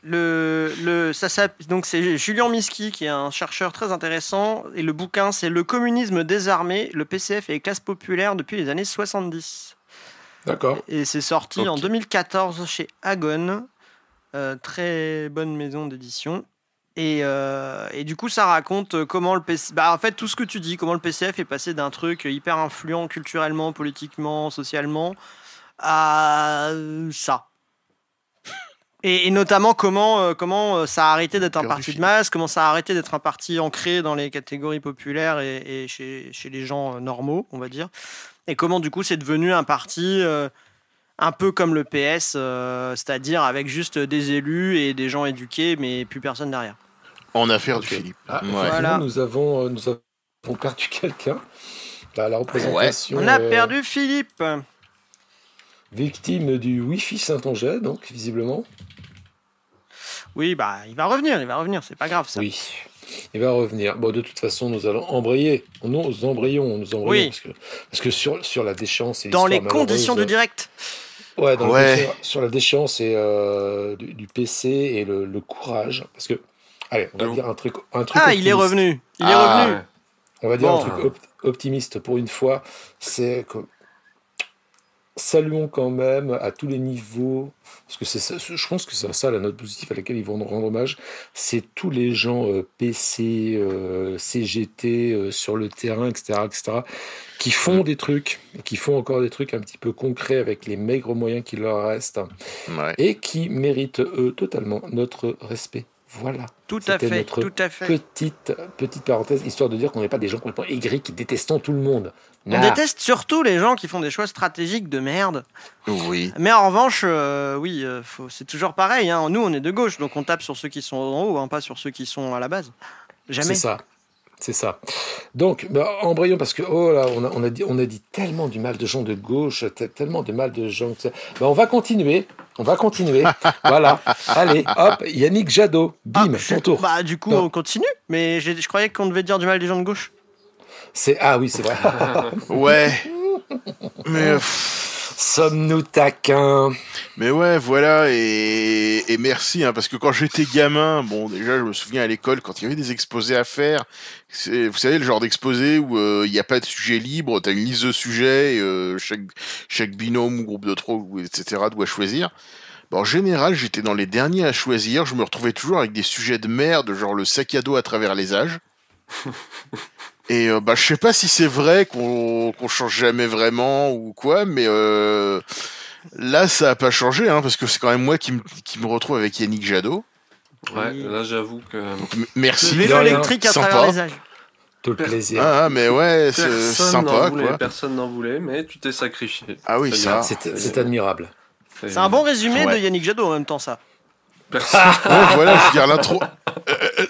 Donc c'est Julian Miski qui est un chercheur très intéressant et le bouquin c'est Le communisme désarmé, le PCF et les classes populaires depuis les années 70. D'accord. Et c'est sorti en 2014 chez Agon, très bonne maison d'édition. Et du coup ça raconte comment le PCF, en fait tout ce que tu dis, comment le PCF est passé d'un truc hyper influent culturellement, politiquement, socialement à ça. Et notamment comment ça a arrêté d'être un parti de masse, comment ça a arrêté d'être un parti ancré dans les catégories populaires et chez les gens normaux, on va dire. Et comment du coup c'est devenu un parti un peu comme le PS, c'est-à-dire avec juste des élus et des gens éduqués, mais plus personne derrière. En affaire du Philippe. Voilà. Nous avons perdu quelqu'un. La représentation. On a perdu Philippe. Victime du Wi-Fi Saint-Angers, donc visiblement. Oui, il va revenir, c'est pas grave ça. Oui, il va revenir. Bon, de toute façon, nous allons embrayer. Nous embrayons oui. parce que sur la déchéance et dans les conditions du direct. Ouais, sur la déchéance et du PC et le courage, parce que allez, on va dire un truc. Ah, optimiste. il est revenu. On va dire un truc optimiste pour une fois, c'est que saluons quand même à tous les niveaux, parce que je pense que c'est ça la note positive à laquelle ils vont rendre hommage, c'est tous les gens PC, CGT sur le terrain, etc., qui font des trucs, qui font encore des trucs un petit peu concrets avec les maigres moyens qui leur restent, et qui méritent totalement notre respect. Voilà. Tout à fait. Petite parenthèse, histoire de dire qu'on n'est pas des gens complètement aigris qui détestons tout le monde. On déteste surtout les gens qui font des choix stratégiques de merde. Oui. Mais en revanche, c'est toujours pareil. Hein. Nous, on est de gauche, donc on tape sur ceux qui sont en haut, pas sur ceux qui sont à la base. Jamais. C'est ça. Donc, embrayons, parce que on a dit tellement du mal de gens de gauche, tellement de mal de gens. On va continuer. Voilà. Allez, hop, Yannick Jadot. Bim, ton tour. Du coup, on continue. Mais je croyais qu'on devait dire du mal des gens de gauche. Oui, c'est vrai. Ouais. Mais sommes-nous taquins? Mais ouais, voilà, et merci, parce que quand j'étais gamin, déjà, je me souviens à l'école, quand il y avait des exposés à faire, vous savez, le genre d'exposé où il n'y a pas de sujet libre, t'as une liste de sujets, et chaque binôme ou groupe de trois, etc., doit choisir. En général, j'étais dans les derniers à choisir, je me retrouvais toujours avec des sujets de merde, genre le sac à dos à travers les âges. Et je sais pas si c'est vrai qu'on change jamais vraiment ou quoi, mais là ça a pas changé, parce que c'est quand même moi qui me retrouve avec Yannick Jadot. Ouais, là j'avoue que. Merci. Le vélo électrique à travers les âges. Tout le plaisir. Mais ouais, c'est sympa quoi. Personne n'en voulait, mais tu t'es sacrifié. Ah oui, ça. C'est admirable. C'est un bon résumé de Yannick Jadot en même temps, ça. Voilà, je veux dire,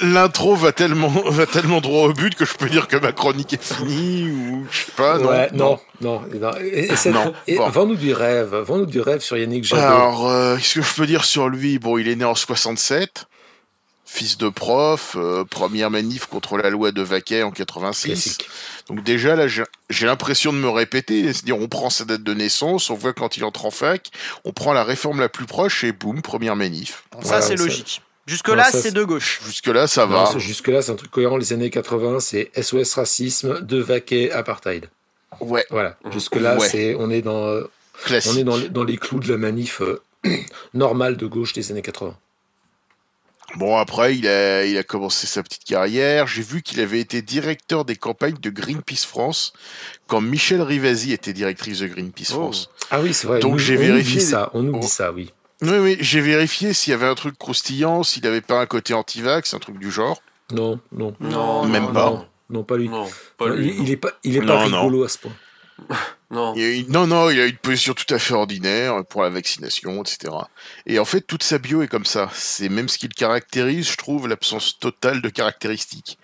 l'intro va tellement droit au but que je peux dire que ma chronique est finie ou je sais pas. Non. Vends-nous du rêve sur Yannick Jadot. Alors, qu'est-ce que je peux dire sur lui? Il est né en 67, fils de prof, première manif contre la loi de Vaquet en 86. Classique. Donc déjà là, j'ai l'impression de me répéter, c'est-à-dire on prend sa date de naissance, on voit quand il entre en fac, on prend la réforme la plus proche et boum, première manif. Ça c'est logique. Jusque-là, ça, c'est de gauche. Jusque-là, ça va. Jusque-là, c'est un truc cohérent. Les années 80, c'est SOS Racisme, De Vaquet, Apartheid. Ouais. Voilà. Jusque-là, Ouais. on est dans Classique. dans les clous de la manif normale de gauche des années 80. Bon, après, il a commencé sa petite carrière. J'ai vu qu'il avait été directeur des campagnes de Greenpeace France quand Michel Rivasi était directrice de Greenpeace France. Ah oui, c'est vrai. Donc, j'ai on vérifié. oublie ça. On oublie Oh. ça, oui. Oui, j'ai vérifié s'il y avait un truc croustillant, s'il n'avait pas un côté anti-vax, un truc du genre. Non. Même pas. Non, pas lui. Non, pas Non, lui. il est pas Non, rigolo à ce point. Non. Non, il a une position tout à fait ordinaire pour la vaccination, etc. Et en fait, toute sa bio est comme ça. C'est même ce qui le caractérise, je trouve, l'absence totale de caractéristiques.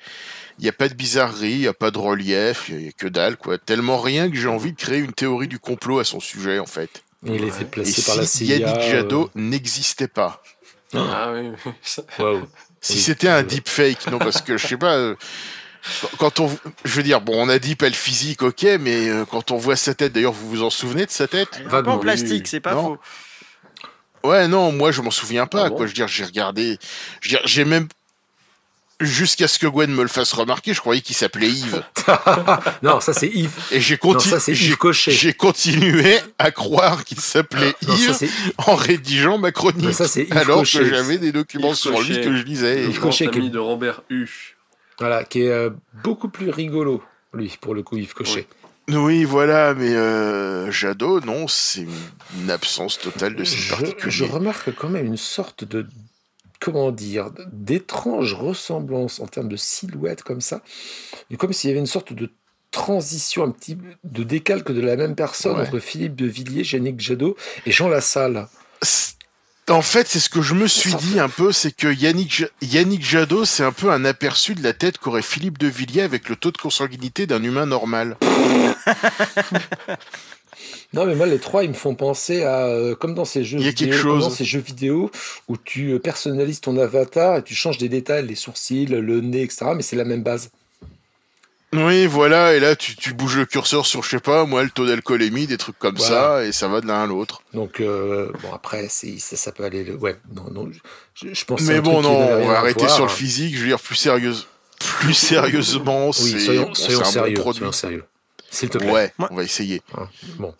Il n'y a pas de bizarrerie, il n'y a pas de relief, il n'y a que dalle, quoi. Tellement rien que j'ai envie de créer une théorie du complot à son sujet, en fait. Il a été Et placé par la si CIA. Yannick Jadot n'existait pas. Ah oui, ça- Waouh. Si Oui. c'était un deepfake, non, parce que je sais pas. Quand on, je veux dire, bon, on a dit pas le physique, ok, mais quand on voit sa tête, d'ailleurs, vous vous en souvenez de sa tête? Il est un peu Vaguement, en plastique, oui. c'est pas Non. faux. Ouais, non, moi je m'en souviens pas, Ah bon quoi. Je veux dire, j'ai regardé, je veux dire, j'ai même jusqu'à ce que Gwen me le fasse remarquer, je croyais qu'il s'appelait Yves, Non, ça c'est Yves. et j'ai Non, ça c'est Yves Cochet. j'ai continué à croire qu'il s'appelait Non, ça Yves c'est en rédigeant ma chronique, Non, ça, c'est Yves alors Cochet. que j'avais des documents Yves sur lui Cochet. que je lisais. le Yves grand Cochet qui est- ami de Robert Hu. voilà, qui est beaucoup plus rigolo, lui, pour le coup, Yves Cochet. Oui, voilà, mais Jadot, non, c'est une absence totale de ses Je particuliers. remarque quand même une sorte de, comment dire, d'étrange ressemblance en termes de silhouette comme ça, et comme s'il y avait une sorte de transition, un petit de décalque de la même personne Ouais. entre Philippe de Villiers, Yannick Jadot et Jean Lassalle. En fait, c'est ce que je me suis Ça dit un peu, c'est que Yannick Jadot, c'est un peu un aperçu de la tête qu'aurait Philippe de Villiers avec le taux de consanguinité d'un humain normal. Non, mais moi, les trois, ils me font penser à, comme dans ces jeux Il y a vidéo, quelque comme chose. dans ces jeux vidéo où tu personnalises ton avatar et tu changes des détails, les sourcils, le nez, etc. Mais c'est la même base. Oui, voilà, et là, tu bouges le curseur sur, je sais pas, moi, le taux d'alcoolémie, des trucs comme Voilà. ça, et ça va de l'un à l'autre. Donc, bon, après, ça peut aller. Ouais, non, je pense que c'est Mais un bon, truc qui non, n'avait on rien va à arrêter voir. sur le physique, je veux dire, plus sérieusement, Oui, c'est soyons bon, c'est un sérieux. bon produit. Soyons sérieux. S'il te plaît. Ouais, Moi- on va essayer. Hein, bon.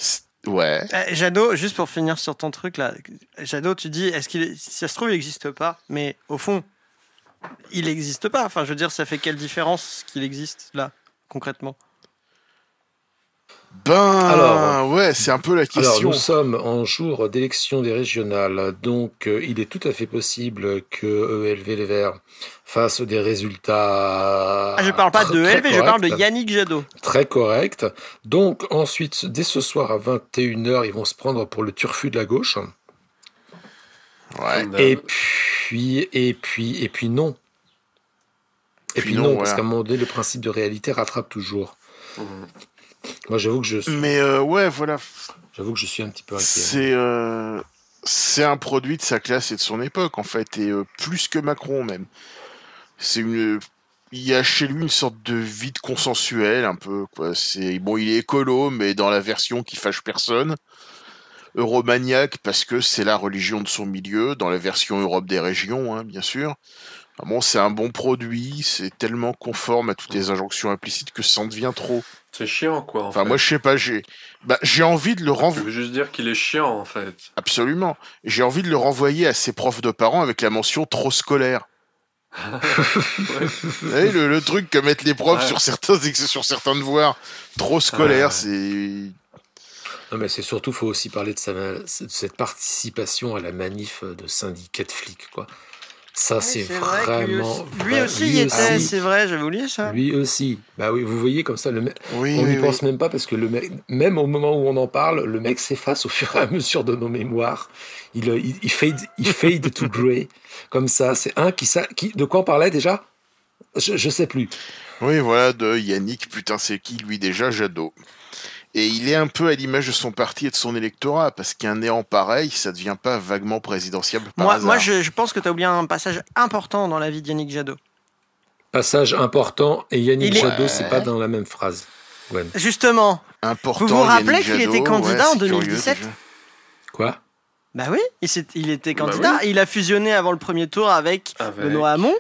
Ouais. Jadot, juste pour finir sur ton truc là, Jadot, tu dis, si ça se trouve, il n'existe pas, mais au fond, il n'existe pas. Enfin, je veux dire, ça fait quelle différence qu'il existe là, concrètement? Alors, ouais, c'est un peu la Alors, question. nous sommes en jour d'élection des régionales, donc il est tout à fait possible que ELV Les Verts fasse des résultats. Ah, je parle pas de très LV, je parle de corrects, Yannick Jadot. Très correct. Donc, ensuite, dès ce soir à 21h, ils vont se prendre pour le turfu de la gauche. Ouais. Comme d'hab. Et puis non. Et puis non, parce voilà. qu'à un moment donné, le principe de réalité rattrape toujours. Mhm. Moi, j'avoue que je Ouais, voilà. suis un petit peu inquiet. C'est un produit de sa classe et de son époque, en fait, et plus que Macron, même. Il y a chez lui une sorte de vide consensuel, un peu, quoi. Bon, il est écolo, mais dans la version qui fâche personne. Euromaniaque, parce que c'est la religion de son milieu, dans la version Europe des régions, hein, bien sûr. Ah bon, c'est un bon produit, c'est tellement conforme à toutes les injonctions implicites que ça en devient trop. C'est chiant, quoi, en Enfin, fait. moi, je sais pas, j'ai envie de le Je renvoyer. veux juste dire qu'il est chiant, en fait. Absolument. J'ai envie de le renvoyer à ses profs de parents avec la mention trop scolaire. Ouais. Vous savez, le truc que mettent les profs Ouais. sur certains devoirs. Trop scolaire, Ouais. c'est... Non, mais c'est surtout, faut aussi parler de cette participation à la manif de syndicats de flics, quoi. Ça, c'est vrai que vraiment. lui aussi y était, c'est vrai, j'avais oublié ça. Lui aussi. Bah oui, vous voyez comme ça, Oui, on n'y oui, pense même pas parce que le mec, même au moment où on en parle, le mec s'efface au fur et à mesure de nos mémoires. Il fade to grey. Comme ça, c'est un qui, de quoi on parlait déjà? Je sais plus. Oui, voilà, de Yannick, putain, c'est qui, lui, déjà, Jadot. Et il est un peu à l'image de son parti et de son électorat, parce qu'un néant pareil, ça devient pas vaguement présidentiable par hasard. Moi je pense que tu as oublié un passage important dans la vie de Yannick Jadot. Passage important, et Yannick Il est- Jadot, c'est pas dans la même phrase. Gwen. Justement, Important, vous vous rappelez Yannick qu'il Jadot, était candidat en c'est curieux, 2017? déjà. Quoi? Bah oui, il était candidat. oui. Il a fusionné avant le premier tour avec Benoît Hamon.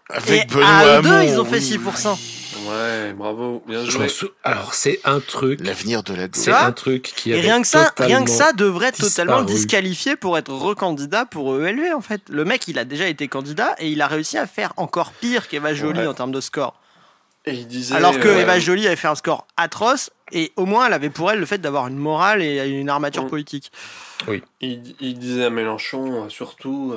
Avec Et Benoît à eux deux, Hamon, ils ont fait oui, 6%. Ouais, bravo, bien Je joué. m'en Alors, c'est un truc. L'avenir de la gauche. C'est vois un truc qui Et avait rien que ça totalement devrait totalement le disparu. disqualifier pour être recandidat pour ELV en fait. Le mec, il a déjà été candidat et il a réussi à faire encore pire qu'Eva Joly Ouais. en termes de score. Et il disait, Alors que Eva Joly avait fait un score atroce et au moins elle avait pour elle le fait d'avoir une morale et une armature politique. il disait à Mélenchon, surtout,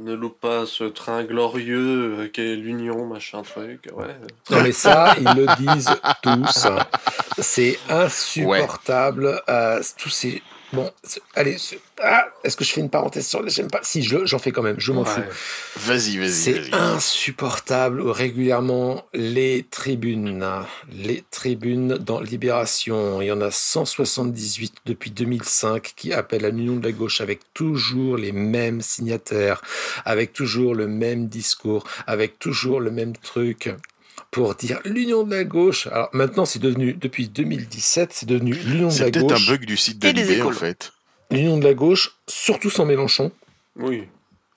ne loupe pas ce train glorieux qu'est l'union, machin truc. Ouais. Non mais ça, ils le disent tous. C'est insupportable. Tous ces... Bon, allez, est-ce que je fais une parenthèse sur... J'aime pas. Si, j'en fais quand même, je m'en fous. Vas-y. C'est insupportable régulièrement les tribunes dans Libération. Il y en a 178 depuis 2005 qui appellent à l'union de la gauche avec toujours les mêmes signataires, avec toujours le même discours, avec toujours le même truc pour dire l'union de la gauche. Alors maintenant, c'est devenu, depuis 2017, c'est devenu l'union de la C'est peut-être gauche. un bug du site de et les Libé, en écolos. fait. L'union de la gauche, surtout sans Mélenchon. Oui,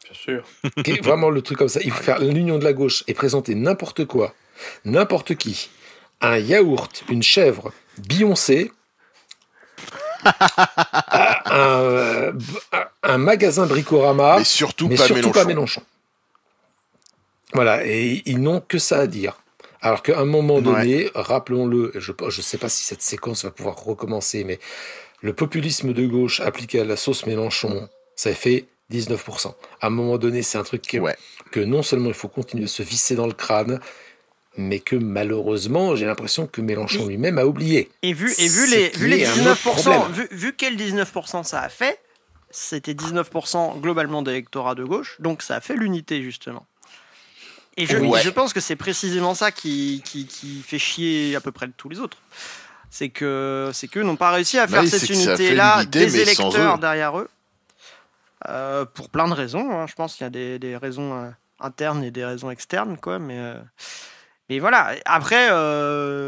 bien sûr. Qui est vraiment le truc comme ça. Il faut faire l'union de la gauche et présenter n'importe quoi, n'importe qui. Un yaourt, une chèvre, Beyoncé, un magasin Bricorama, Mais surtout mais pas surtout Mélenchon. pas Mélenchon. Voilà, et ils n'ont que ça à dire. Alors qu'à un moment donné, rappelons-le, je ne sais pas si cette séquence va pouvoir recommencer, mais le populisme de gauche appliqué à la sauce Mélenchon, ça fait 19%. À un moment donné, c'est un truc que non seulement il faut continuer de se visser dans le crâne, mais que malheureusement, j'ai l'impression que Mélenchon lui-même a oublié. Et vu Ce les qui est un autre 19%, problème. vu quel 19% ça a fait, c'était 19% globalement d'électorat de gauche, donc ça a fait l'unité justement. Et je pense que c'est précisément ça qui fait chier à peu près tous les autres. C'est que n'ont pas réussi à faire cette unité-là, des électeurs derrière eux, pour plein de raisons. Hein. Je pense qu'il y a des raisons internes et des raisons externes, quoi. Mais voilà. Après,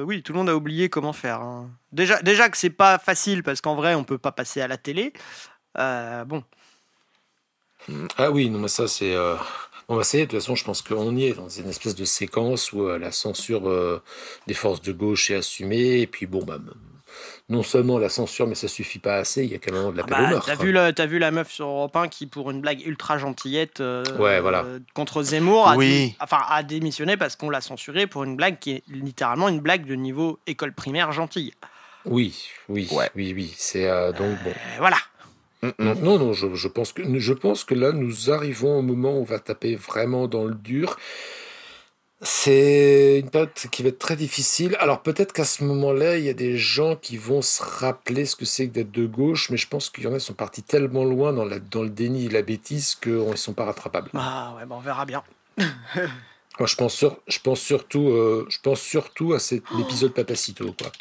oui, tout le monde a oublié comment faire. Hein. Déjà que c'est pas facile parce qu'en vrai, on peut pas passer à la télé. Bon. Ah oui, non, mais ça c'est. Bon, bah, de toute façon, je pense qu'on y est dans une espèce de séquence où la censure des forces de gauche est assumée. Et puis, bon, bah, non seulement la censure, mais ça suffit pas assez. Il y a quand même de l'appel au meurtre. T'as vu la meuf sur Europe 1 qui, pour une blague ultra gentillette contre Zemmour, a démissionné parce qu'on l'a censuré pour une blague qui est littéralement une blague de niveau école primaire gentille. Oui. C'est donc bon. Voilà. Non, je pense que là, nous arrivons au moment où on va taper vraiment dans le dur. C'est une période qui va être très difficile. Alors peut-être qu'à ce moment-là, il y a des gens qui vont se rappeler ce que c'est que d'être de gauche, mais je pense qu'il y en a qui sont partis tellement loin dans le déni et la bêtise qu'ils ne sont pas rattrapables. Ah ouais, on verra bien. Moi, je pense surtout à l'épisode Papacito, quoi.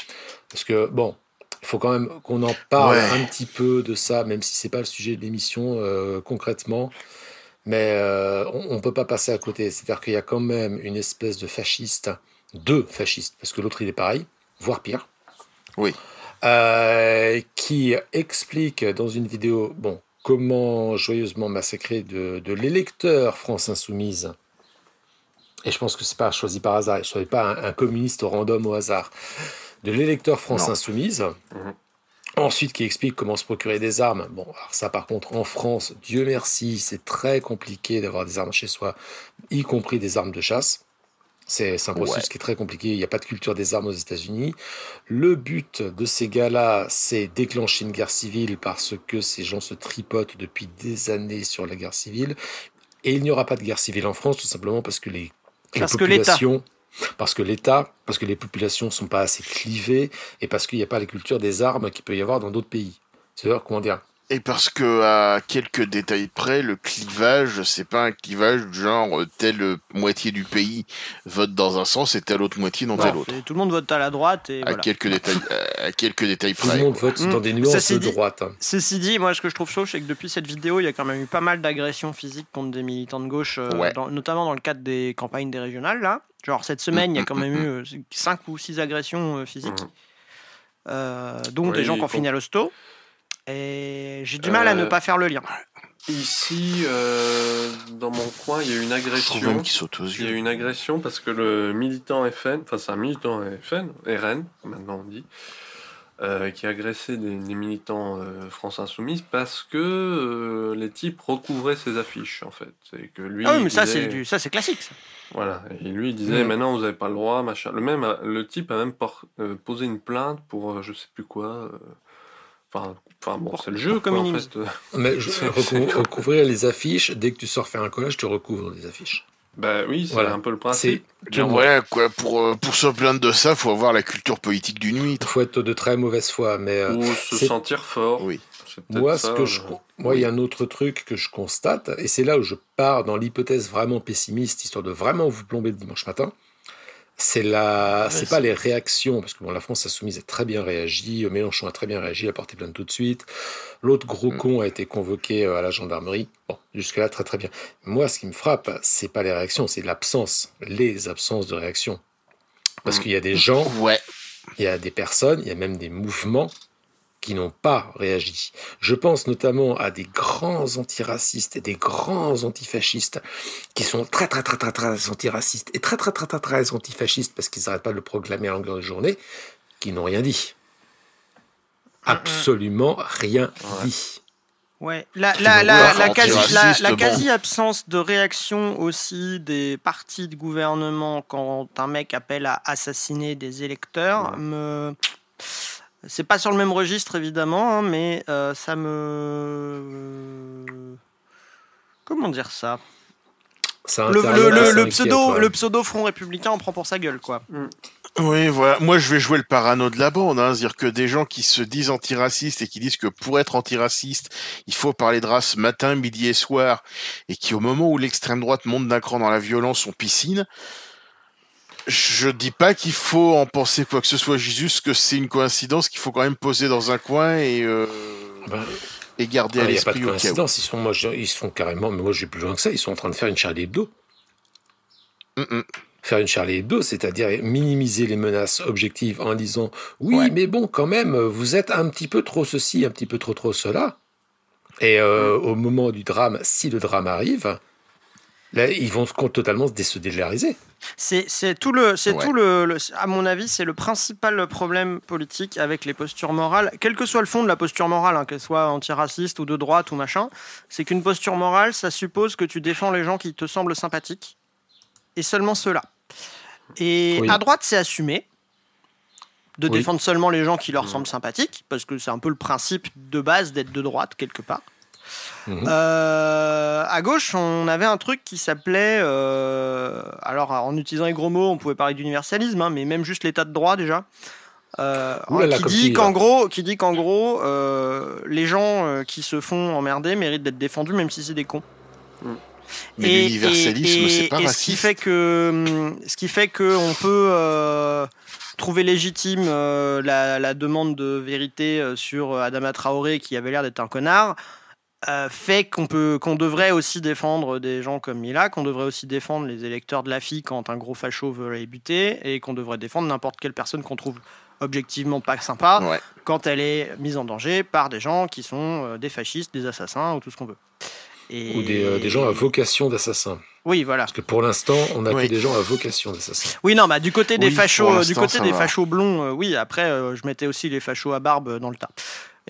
Parce que, bon, il faut quand même qu'on en parle un petit peu de ça, même si c'est pas le sujet de l'émission concrètement. Mais on ne peut pas passer à côté. C'est-à-dire qu'il y a quand même une espèce de fasciste, deux fascistes, parce que l'autre il est pareil, voire pire. Oui. Qui explique dans une vidéo, comment joyeusement massacrer de l'électeur France Insoumise. Et je pense que c'est pas choisi par hasard. Je ne choisis pas un communiste random au hasard. De l'électeur France Insoumise. Ensuite, qui explique comment se procurer des armes. Bon, alors ça, par contre, en France, Dieu merci, c'est très compliqué d'avoir des armes chez soi, y compris des armes de chasse. C'est un processus qui est très compliqué. Il n'y a pas de culture des armes aux États-Unis. Le but de ces gars-là, c'est déclencher une guerre civile parce que ces gens se tripotent depuis des années sur la guerre civile. Et il n'y aura pas de guerre civile en France, tout simplement parce que les populations... Parce que les populations ne sont pas assez clivées et parce qu'il n'y a pas la culture des armes qu'il peut y avoir dans d'autres pays. C'est-à-dire, comment dire ? Et parce que, à quelques détails près, le clivage, c'est pas un clivage genre telle moitié du pays vote dans un sens et telle autre moitié dans tel autre. Tout le monde vote à la droite et voilà. Quelques détails près. Tout le monde vote dans des nuances de droite. Ceci dit, moi, ce que je trouve chaud, c'est que depuis cette vidéo, il y a quand même eu pas mal d'agressions physiques contre des militants de gauche, notamment dans le cadre des campagnes des régionales, là. Genre, cette semaine, il y a quand même eu 5 ou 6 agressions physiques, dont des gens confinés à l'hosto. Et j'ai du mal à ne pas faire le lien. Ici, dans mon coin, il y a eu une Je trouve même agression. qu'il saute aux Il y a eu yeux. une agression parce que le militant FN, enfin c'est un militant FN, RN, maintenant on dit, qui a agressé des militants France Insoumise parce que les types recouvraient ses affiches, en fait. C'est que lui, Ah oui, il mais ça, disait- c'est classique. Ça. Voilà, et lui il disait maintenant vous n'avez pas le droit, machin. Le type a même posé une plainte pour je sais plus quoi. Enfin bon, c'est le jeu pour quoi en communisme. fait. Mais C'est- recouvrir les affiches, dès que tu sors faire un collage, tu recouvres les affiches. Bah oui, c'est Voilà. un peu le C'est principe. tout le monde. Ouais, quoi, pour se plaindre de ça, faut avoir la culture politique d'une Il huître. faut être de très mauvaise foi, mais Ou se c'est- sentir fort. Oui. C'est peut-être moi, ça, moi, il y a un autre truc que je constate, et c'est là où je pars dans l'hypothèse vraiment pessimiste, histoire de vraiment vous plomber le dimanche matin. C'est pas les réactions, parce que bon, la France insoumise a très bien réagi, Mélenchon a très bien réagi, il a porté plainte tout de suite. L'autre gros con a été convoqué à la gendarmerie. Bon, jusque-là, très très bien. Moi, ce qui me frappe, c'est pas les réactions, c'est les absences de réaction. Parce qu'il y a des gens, Ouais. il y a des personnes, il y a même des mouvements qui n'ont pas réagi. Je pense notamment à des grands antiracistes et des grands antifascistes qui sont très très très très très antiracistes et très très très très très antifascistes parce qu'ils n'arrêtent pas de le proclamer à longueur de journée, qui n'ont rien dit. Absolument rien dit. Ouais. vont vouloir antiraciste, La bon. quasi-absence de réaction aussi des partis de gouvernement quand un mec appelle à assassiner des électeurs c'est pas sur le même registre évidemment, hein, mais ça me... Comment dire ça Ça interloque et ça inquiète, ouais. le pseudo Front Républicain en prend pour sa gueule, quoi. Oui, voilà. Moi, je vais jouer le parano de la bande, hein. C'est-à-dire que des gens qui se disent antiracistes et qui disent que pour être antiraciste, il faut parler de race matin, midi et soir, et qui, au moment où l'extrême droite monte d'un cran dans la violence, sont piscine. Je dis pas qu'il faut en penser quoi que ce soit, juste que c'est une coïncidence qu'il faut quand même poser dans un coin et Ben, garder à il n'y a pas de l'esprit au cas où. coïncidence, ils sont carrément, mais moi je vais plus loin que ça, ils sont en train de faire une Charlie Hebdo. Faire une Charlie Hebdo, c'est-à-dire minimiser les menaces objectives en disant oui, Ouais. mais bon, quand même, vous êtes un petit peu trop ceci, un petit peu trop cela. Et au moment du drame, si le drame arrive, là, ils vont totalement se délariser. À mon avis, c'est le principal problème politique avec les postures morales, quel que soit le fond de la posture morale, hein, qu'elle soit antiraciste ou de droite ou machin, c'est qu'une posture morale, ça suppose que tu défends les gens qui te semblent sympathiques, et seulement ceux-là. Et Oui. à droite, c'est assumé de Oui. défendre seulement les gens qui leur semblent sympathiques, parce que c'est un peu le principe de base d'être de droite, quelque part. À gauche, on avait un truc qui s'appelait, alors en utilisant les gros mots, on pouvait parler d'universalisme, hein, mais même juste l'état de droit déjà, qui dit qu'en gros, les gens qui se font emmerder méritent d'être défendus, même si c'est des cons. Mais l'universalisme, c'est pas et raciste. ce qui fait que on peut trouver légitime la demande de vérité sur Adama Traoré qui avait l'air d'être un connard. Fait qu'on devrait aussi défendre des gens comme Mila, qu'on devrait aussi défendre les électeurs de la FI quand un gros facho veut les buter, et qu'on devrait défendre n'importe quelle personne qu'on trouve objectivement pas sympa quand elle est mise en danger par des gens qui sont des fascistes, des assassins ou tout ce qu'on veut. Ou des gens à vocation d'assassin. Oui, voilà. Parce que pour l'instant, on n'a que des gens à vocation d'assassin. Oui, non, du côté des fachos, va. fachos blonds, oui. Après, je mettais aussi les fachos à barbe dans le tas.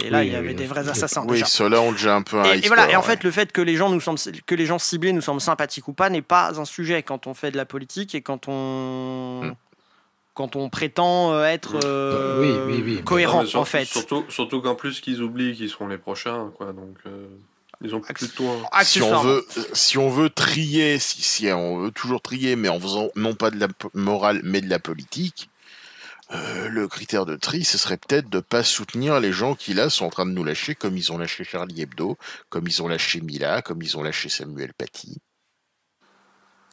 Et là, il y avait des vrais assassins. Oui, déjà. ceux-là ont déjà un peu un Et voilà. score, Et en fait, le fait que les gens ciblés nous semblent sympathiques ou pas n'est pas un sujet quand on fait de la politique et quand on prétend être cohérent, Non, en fait. Surtout qu'en plus qu'ils oublient qu'ils seront les prochains, quoi. Donc ils ont plutôt si on veut trier, si on veut toujours trier, mais en faisant non pas de la morale, mais de la politique, le critère de tri, ce serait peut-être de pas soutenir les gens qui là sont en train de nous lâcher, comme ils ont lâché Charlie Hebdo, comme ils ont lâché Mila, comme ils ont lâché Samuel Paty.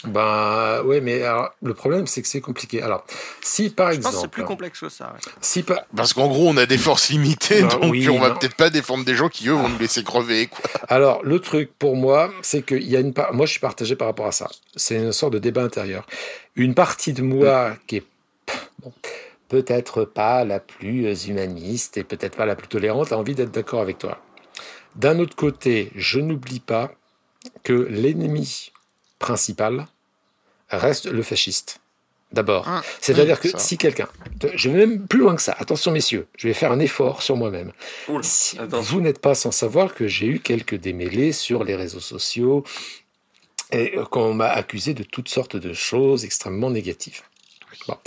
Ben ouais, mais alors, le problème c'est que c'est compliqué. Alors, si par exemple, je pense que c'est plus complexe que ça. Ouais. Parce qu'en gros, on a des forces limitées, donc on va peut-être pas défendre des gens qui eux vont nous laisser crever, quoi. Alors, le truc pour moi, c'est qu'il y a moi je suis partagé par rapport à ça. C'est une sorte de débat intérieur. Une partie de moi qui est peut-être pas la plus humaniste et peut-être pas la plus tolérante, a envie d'être d'accord avec toi. D'un autre côté, je n'oublie pas que l'ennemi principal reste le fasciste. D'abord. C'est-à-dire que si quelqu'un... Je vais même plus loin que ça. Attention, messieurs, je vais faire un effort sur moi-même. Oula, Si attention. vous n'êtes pas sans savoir que j'ai eu quelques démêlés sur les réseaux sociaux et qu'on m'a accusé de toutes sortes de choses extrêmement négatives. Bon.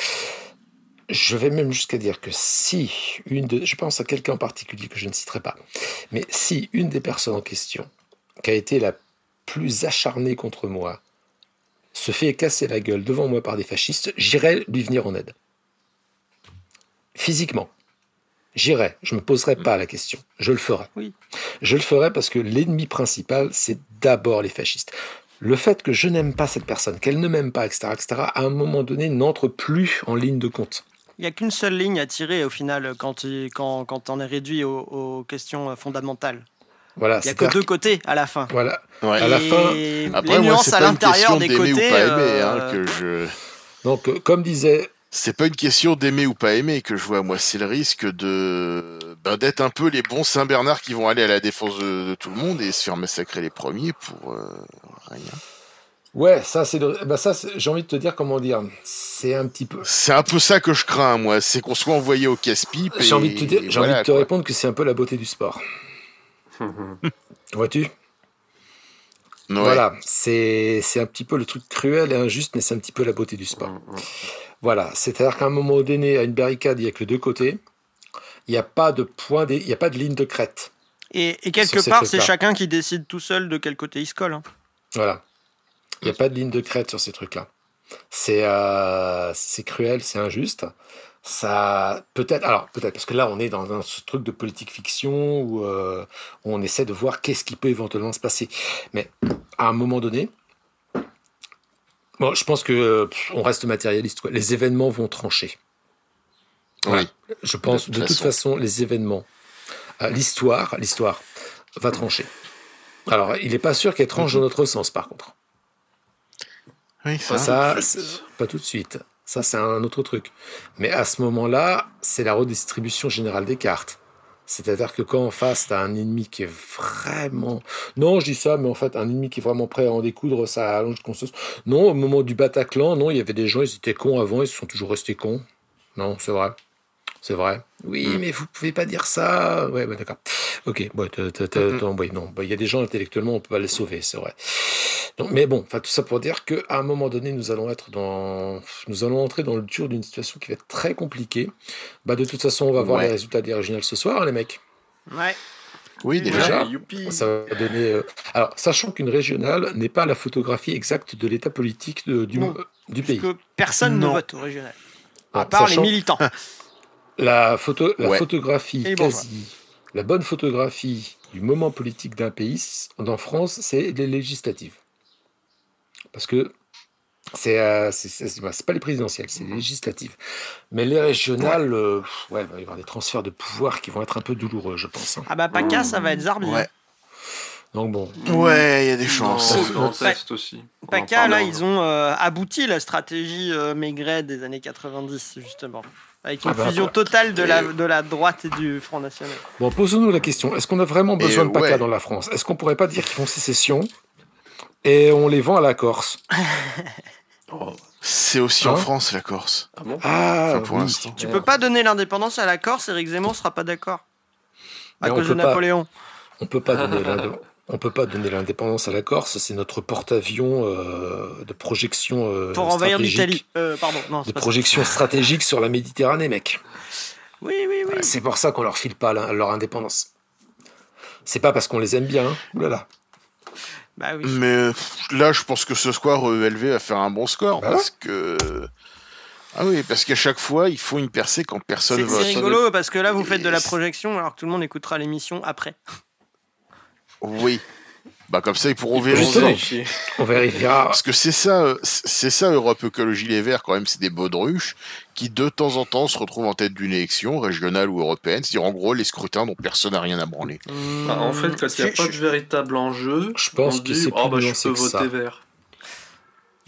Je vais même jusqu'à dire que si je pense à quelqu'un en particulier que je ne citerai pas, mais si une des personnes en question, qui a été la plus acharnée contre moi, se fait casser la gueule devant moi par des fascistes, j'irai lui venir en aide. Physiquement. J'irai. Je ne me poserai pas la question. Je le ferai. Oui. Je le ferai parce que l'ennemi principal, c'est d'abord les fascistes. Le fait que je n'aime pas cette personne, qu'elle ne m'aime pas, etc., à un moment donné, n'entre plus en ligne de compte. Il n'y a qu'une seule ligne à tirer au final quand on est réduit aux questions fondamentales. Voilà, il n'y a que deux côtés à la fin. Voilà. Ouais. À la fin, après, les nuances c'est à pas une l'intérieur question des d'aimer côtés. ou pas aimer, que je... Donc, comme disait... C'est pas une question d'aimer ou pas aimer que je vois, moi, c'est le risque d'être un peu les bons Saint-Bernard qui vont aller à la défense de tout le monde et se faire massacrer les premiers pour rien. Ouais, ça, j'ai envie de te dire, comment dire, c'est un petit peu... C'est un peu ça que je crains, moi, c'est qu'on soit envoyé au casse-pipe. J'ai envie de te répondre que c'est un peu la beauté du sport. Vois-tu ? Ouais. Voilà, c'est un petit peu le truc cruel et injuste, mais c'est un petit peu la beauté du sport. Voilà, c'est-à-dire qu'à un moment donné, à une barricade, il n'y a que deux côtés. Il n'y a pas de il n'y a pas de ligne de crête. Et quelque part, c'est chacun qui décide tout seul de quel côté il se colle. Hein. Voilà. Il n'y a pas de ligne de crête sur ces trucs-là. C'est cruel, c'est injuste. Ça peut-être parce que là on est dans un truc de politique fiction où on essaie de voir qu'est-ce qui peut éventuellement se passer. Mais à un moment donné, bon, je pense que on reste matérialiste, quoi. Les événements vont trancher. Oui. Je pense de toute façon les événements, l'histoire va trancher. Alors il n'est pas sûr qu'elle tranche dans notre sens par contre. Oui, pas tout de suite. Ça, c'est un autre truc. Mais à ce moment-là, c'est la redistribution générale des cartes. C'est-à-dire que quand en face, tu as un ennemi qui est vraiment... Non, je dis ça, mais en fait, un ennemi qui est vraiment prêt à en découdre, ça allonge le consensus. Non, au moment du Bataclan, non, il y avait des gens, ils étaient cons avant, ils sont toujours restés cons. Non, c'est vrai. C'est vrai. Oui, mais vous pouvez pas dire ça. Ouais, bah, d'accord. Ok, non, il y a des gens intellectuellement, on peut pas les sauver, c'est vrai. Donc, mais bon, tout ça pour dire qu'à un moment donné, nous allons entrer dans le dur d'une situation qui va être très compliquée. De toute façon, on va voir les résultats des régionales ce soir, les mecs. Ouais. Oui, déjà. Ça va donner. Alors, sachant qu'une régionale n'est pas la photographie exacte de l'état politique du pays. Parce que personne ne vote au régional. À part les militants. La photographie la bonne photographie du moment politique d'un pays, en France, c'est les législatives. Parce que c'est pas les présidentielles, c'est les législatives. Mais les régionales, il va y avoir des transferts de pouvoir qui vont être un peu douloureux, je pense. Hein. PACA, ça va être zarbi. Ouais. Donc bon. Ouais, il y a des chances. Grand Est aussi. PACA, là, ils ont abouti la stratégie Maigret des années 90, justement. Avec une fusion totale de la droite et du Front National. Bon, posons-nous la question. Est-ce qu'on a vraiment besoin de PACA dans la France ? Est-ce qu'on pourrait pas dire qu'ils font sécession et on les vend à la Corse ? C'est aussi en France, la Corse. Ah bon ? Pour l'instant. Tu peux pas donner l'indépendance à la Corse, Éric Zemmour sera pas d'accord. À cause de Napoléon. On peut pas donner l'indépendance à la Corse, c'est notre porte-avions de projection pour envahir l'Italie. De projection stratégique sur la Méditerranée, mec. Oui. C'est pour ça qu'on leur file pas leur indépendance. C'est pas parce qu'on les aime bien, hein. Oulala. Bah oui. Mais là, je pense que ce soir, ELV va faire un bon score parce que. Ah oui, parce qu'à chaque fois, il faut une percée quand personne vote. C'est rigolo parce que là, vous faites de la projection alors que tout le monde écoutera l'émission après. Oui. Comme ça, ils pourront vérifier. On vérifiera. Parce que c'est ça, Europe Écologie Les Verts, quand même, c'est des baudruches qui, de temps en temps, se retrouvent en tête d'une élection, régionale ou européenne. C'est-à-dire, en gros, les scrutins dont personne n'a rien à branler. En fait, quand il n'y a pas de véritable enjeu, je pense que c'est plus je peux voter vert.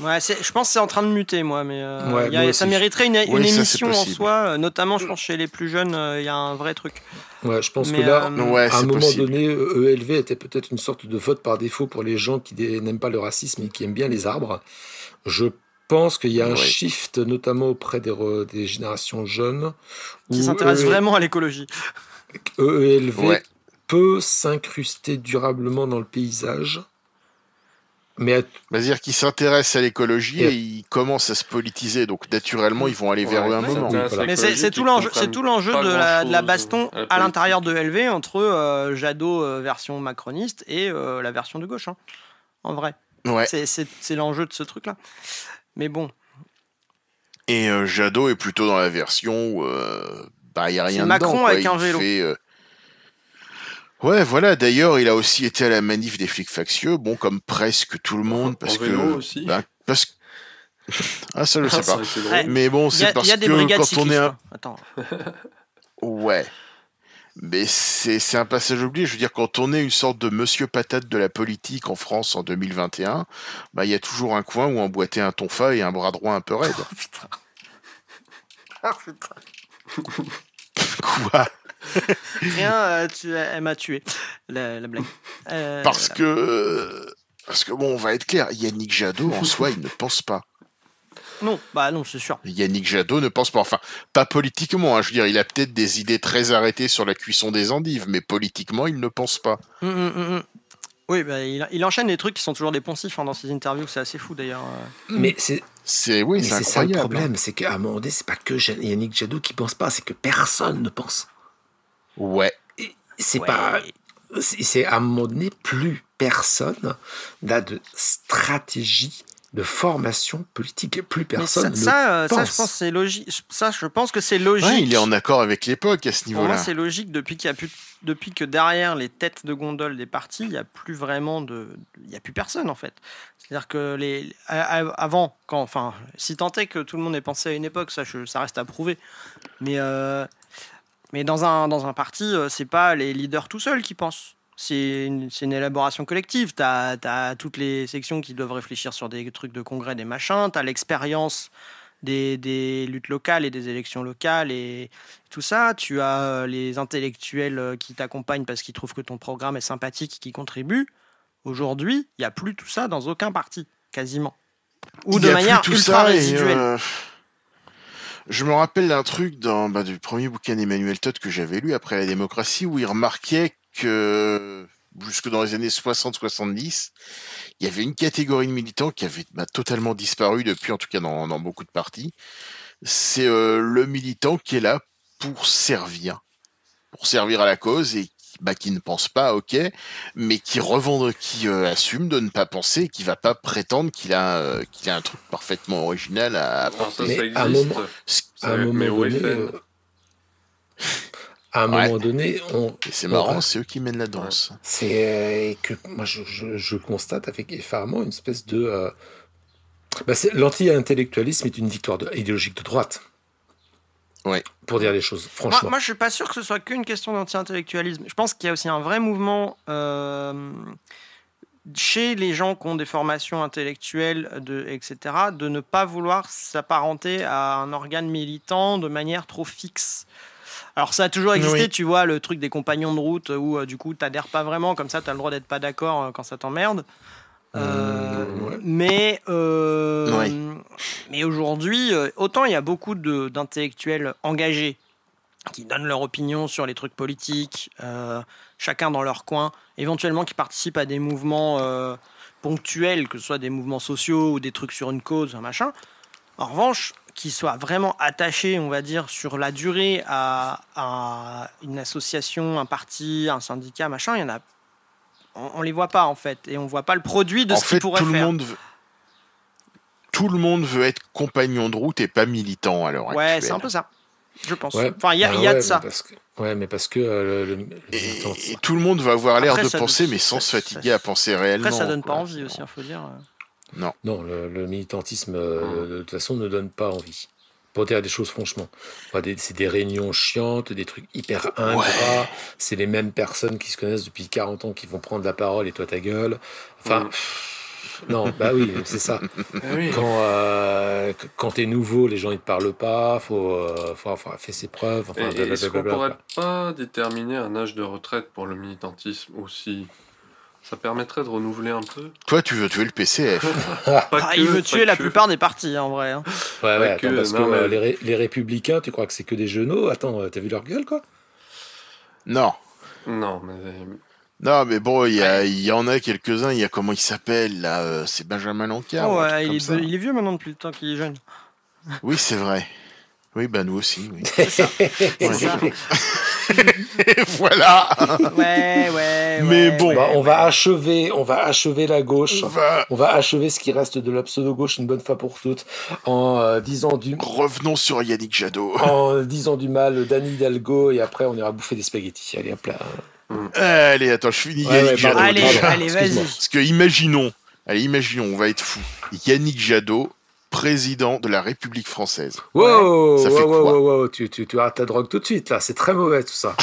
Ouais, je pense que c'est en train de muter, moi, mais Ouais, moi ça aussi. mériterait une Oui, ça, c'est émission en possible. soi, notamment, je pense, chez les plus jeunes, il y a un vrai truc. Ouais, je pense que Mais, là, Ouais, à un c'est moment possible. donné, ELV était peut-être une sorte de vote par défaut pour les gens qui n'aiment pas le racisme et qui aiment bien les arbres. Je pense qu'il y a un Oui. shift, notamment auprès des générations jeunes, qui où s'intéresse vraiment à l'écologie. EELV Ouais. peut s'incruster durablement dans le paysage, mais C'est-à-dire qu'ils s'intéressent à l'écologie Et- et ils commencent à se politiser, donc naturellement ils vont aller vers eux un Ouais, moment. Oui, voilà. Mais c'est tout l'enjeu de la baston à l'intérieur de LV entre Jadot version macroniste et la version de gauche, hein, en vrai. Ouais. C'est l'enjeu de ce truc-là. Mais bon, Et Jadot est plutôt dans la version où il n'y a rien c'est dedans. Macron quoi. avec Il un vélo. fait, ouais, voilà. D'ailleurs, il a aussi été à la manif des flics factieux, bon, comme presque tout le monde, parce En vélo que. aussi. Parce que. Ah, ça, je sais pas. C'est drôle. Ouais. Mais bon, il y c'est a, parce il y a des que brigades quand cyclistes. on est un. Hein. Attends. Ouais. Mais c'est un passage oublié. Je veux dire, quand on est une sorte de monsieur patate de la politique en France en 2021, il y a toujours un coin où emboîter un tonfa et un bras droit un peu raide. Oh putain. Ah putain. Quoi? Rien, elle m'a tué, la blague. Parce que bon, on va être clair, Yannick Jadot en soi, il ne pense pas. Non, c'est sûr. Yannick Jadot ne pense pas, enfin, pas politiquement, hein, je veux dire, il a peut-être des idées très arrêtées sur la cuisson des endives, mais politiquement, il ne pense pas. Oui, il enchaîne des trucs qui sont toujours des poncifs dans ses interviews, c'est assez fou d'ailleurs. mais c'est C'est ça le incroyable. problème, c'est qu'à un moment donné, c'est pas que Yannick Jadot qui pense pas, c'est que personne ne pense. Ouais. C'est Ouais. pas. C'est à un moment donné, plus personne n'a de stratégie de formation politique. Plus Mais personne ça, ne je pense. pense que c'est logique. Ça, je pense que c'est logique. Ouais, il est en accord avec l'époque à ce Pour moi, niveau-là. c'est logique depuis que derrière les têtes de gondole des partis, il n'y a plus vraiment il y a plus personne en fait. C'est-à-dire que avant, si tant est que tout le monde ait pensé à une époque, ça reste à prouver. Mais dans un parti, c'est pas les leaders tout seuls qui pensent. C'est une élaboration collective. T'as toutes les sections qui doivent réfléchir sur des trucs de congrès, des machins. T'as l'expérience des luttes locales et des élections locales et tout ça. Tu as les intellectuels qui t'accompagnent parce qu'ils trouvent que ton programme est sympathique, qui contribuent. Aujourd'hui, il n'y a plus tout ça dans aucun parti, quasiment. Ou Il de y a manière plus tout ultra ça, et, résiduelle. je me rappelle d'un truc du premier bouquin d'Emmanuel Todd que j'avais lu après la démocratie, où il remarquait que jusque dans les années 60-70, il y avait une catégorie de militants qui avait totalement disparu depuis, en tout cas dans beaucoup de partis. C'est le militant qui est là pour servir à la cause et qui ne pense pas, ok, mais qui assume de ne pas penser, qui va pas prétendre qu'il a un truc parfaitement original à apporter. Mais ça à un existe. moment- Ça- À un moment mais au donné, FN. à un Ouais. moment donné, Et c'est marrant, c'est eux qui mènent la danse. c'est que moi je constate avec effarement une espèce de l'anti-intellectualisme est une victoire idéologique de droite. Ouais. Pour dire les choses, franchement. Moi, je suis pas sûr que ce soit qu'une question d'anti-intellectualisme. Je pense qu'il y a aussi un vrai mouvement chez les gens qui ont des formations intellectuelles, etc., de ne pas vouloir s'apparenter à un organe militant de manière trop fixe. Alors ça a toujours existé, Oui. tu vois, le truc des compagnons de route où du coup t'adhères pas vraiment, comme ça t'as le droit d'être pas d'accord quand ça t'emmerde. Ouais. Mais Ouais. mais aujourd'hui, autant il y a beaucoup d'intellectuels engagés qui donnent leur opinion sur les trucs politiques, chacun dans leur coin, éventuellement qui participent à des mouvements ponctuels, que ce soit des mouvements sociaux ou des trucs sur une cause, un machin. En revanche, qui soient vraiment attachés, on va dire, sur la durée à une association, un parti, un syndicat, machin, il y en a. On les voit pas en fait, et on voit pas le produit de En ce qu'ils fait, pourraient tout le faire. monde veut être compagnon de route et pas militant à l'heure Ouais, actuelle. c'est un peu ça, je pense. Ouais. Enfin, il y a de ça. Mais parce que le Et tout le monde va avoir l'air Après, de ça- penser, mais sans se fatiguer à penser réellement. Après, ça donne pas quoi. envie aussi, il faut dire. Non, le militantisme, de toute façon, ne donne pas envie. Pour dire des choses franchement. C'est des réunions chiantes, des trucs hyper ingrats. Ouais. C'est les mêmes personnes qui se connaissent depuis 40 ans qui vont prendre la parole et toi ta gueule. Enfin, Non, bah oui, c'est ça. Oui. Quand t'es nouveau, les gens ils te parlent pas, faut avoir fait ses preuves, enfin, Et est-ce qu'on blablabla. pourrait pas déterminer un âge de retraite pour le militantisme aussi? Ça permettrait de renouveler un peu. Toi, tu veux tuer le PCF. Il veut pas tuer la que. plupart des partis, en vrai. Hein. Ouais, Pas attends, que, parce que non, mais- les républicains, tu crois que c'est que des genoux? Attends, t'as vu leur gueule, quoi? Non. Non, mais Non, mais bon, il y en a quelques-uns. Il y a comment il s'appelle là c'est Benjamin Lancard. Oh, ou un ouais, truc comme ça. il est vieux maintenant depuis le temps qu'il est jeune. Oui, c'est vrai. Oui, bah nous aussi. Oui. C'est ça. Voilà. Ouais. Mais bon. Bah, on va achever la gauche. On va- On va achever ce qui reste de la pseudo-gauche une bonne fois pour toutes en disant Revenons sur Yannick Jadot. en disant du mal d'Anne Hidalgo et après on ira bouffer des spaghettis. Allez hop là. Allez, attends, je finis Ouais, Yannick Jadot. pardon, Allez, pardon, allez, excuse-moi. vas-y. Parce que imaginons, on va être fou. Yannick Jadot, président de la République française. Wow, Ça fait quoi wow, tu arrêtes ta drogue tout de suite là, c'est très mauvais tout ça.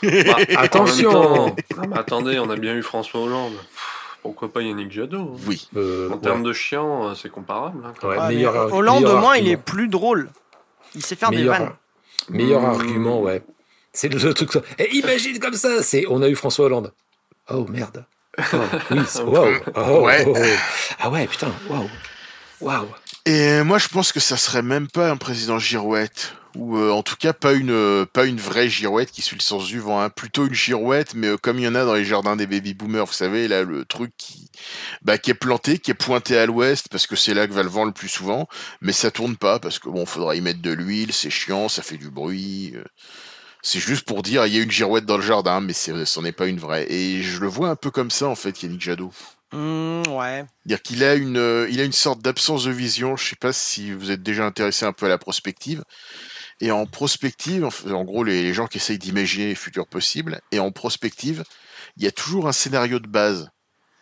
bah, Attention. en même temps, non, mais attendez, on a bien eu François Hollande. Pourquoi pas Yannick Jadot? Hein. Oui. En termes de chiant, c'est comparable. Hein, quand Ouais, même. Ouais, meilleur- mais Hollande, meilleur au moins, il argument. est plus drôle. Il sait faire des meilleur, vannes. meilleur Mmh. argument, ouais. C'est le truc. Et imagine comme ça, on a eu François Hollande. Oh merde. Oh, oui, wow. Ouais. Ah ouais, putain, waouh. Et moi, je pense que ça serait même pas un président girouette. Ou en tout cas, pas une vraie girouette qui suit le sens du vent. Hein. Plutôt une girouette, mais comme il y en a dans les jardins des baby-boomers, vous savez, là, le truc qui est planté, qui est pointé à l'ouest, parce que c'est là que va le vent le plus souvent, mais ça tourne pas, parce que bon, faudra y mettre de l'huile, c'est chiant, ça fait du bruit. C'est juste pour dire, il y a une girouette dans le jardin, mais c'en est pas une vraie. Et je le vois un peu comme ça, en fait, Yannick Jadot. Ouais. Dire qu'il a une sorte d'absence de vision. Je sais pas si vous êtes déjà intéressé un peu à la prospective. Et en prospective, en gros, les gens qui essayent d'imaginer les futurs possibles, et en prospective, il y a toujours un scénario de base.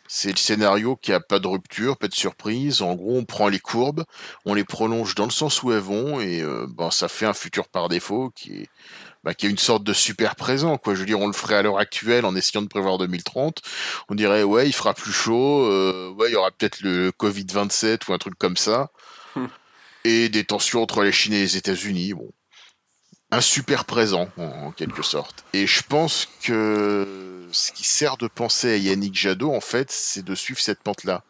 C'est le scénario qui a pas de rupture, pas de surprise. En gros, on prend les courbes, on les prolonge dans le sens où elles vont, et ça fait un futur par défaut qui est une sorte de super présent, quoi. Je veux dire, on le ferait à l'heure actuelle en essayant de prévoir 2030. On dirait, ouais, il fera plus chaud, ouais, il y aura peut-être le Covid-27 ou un truc comme ça. Et des tensions entre la Chine et les États-Unis, bon. Un super présent, en quelque sorte. Et je pense que ce qui sert de pensée à Yannick Jadot, en fait, c'est de suivre cette pente-là.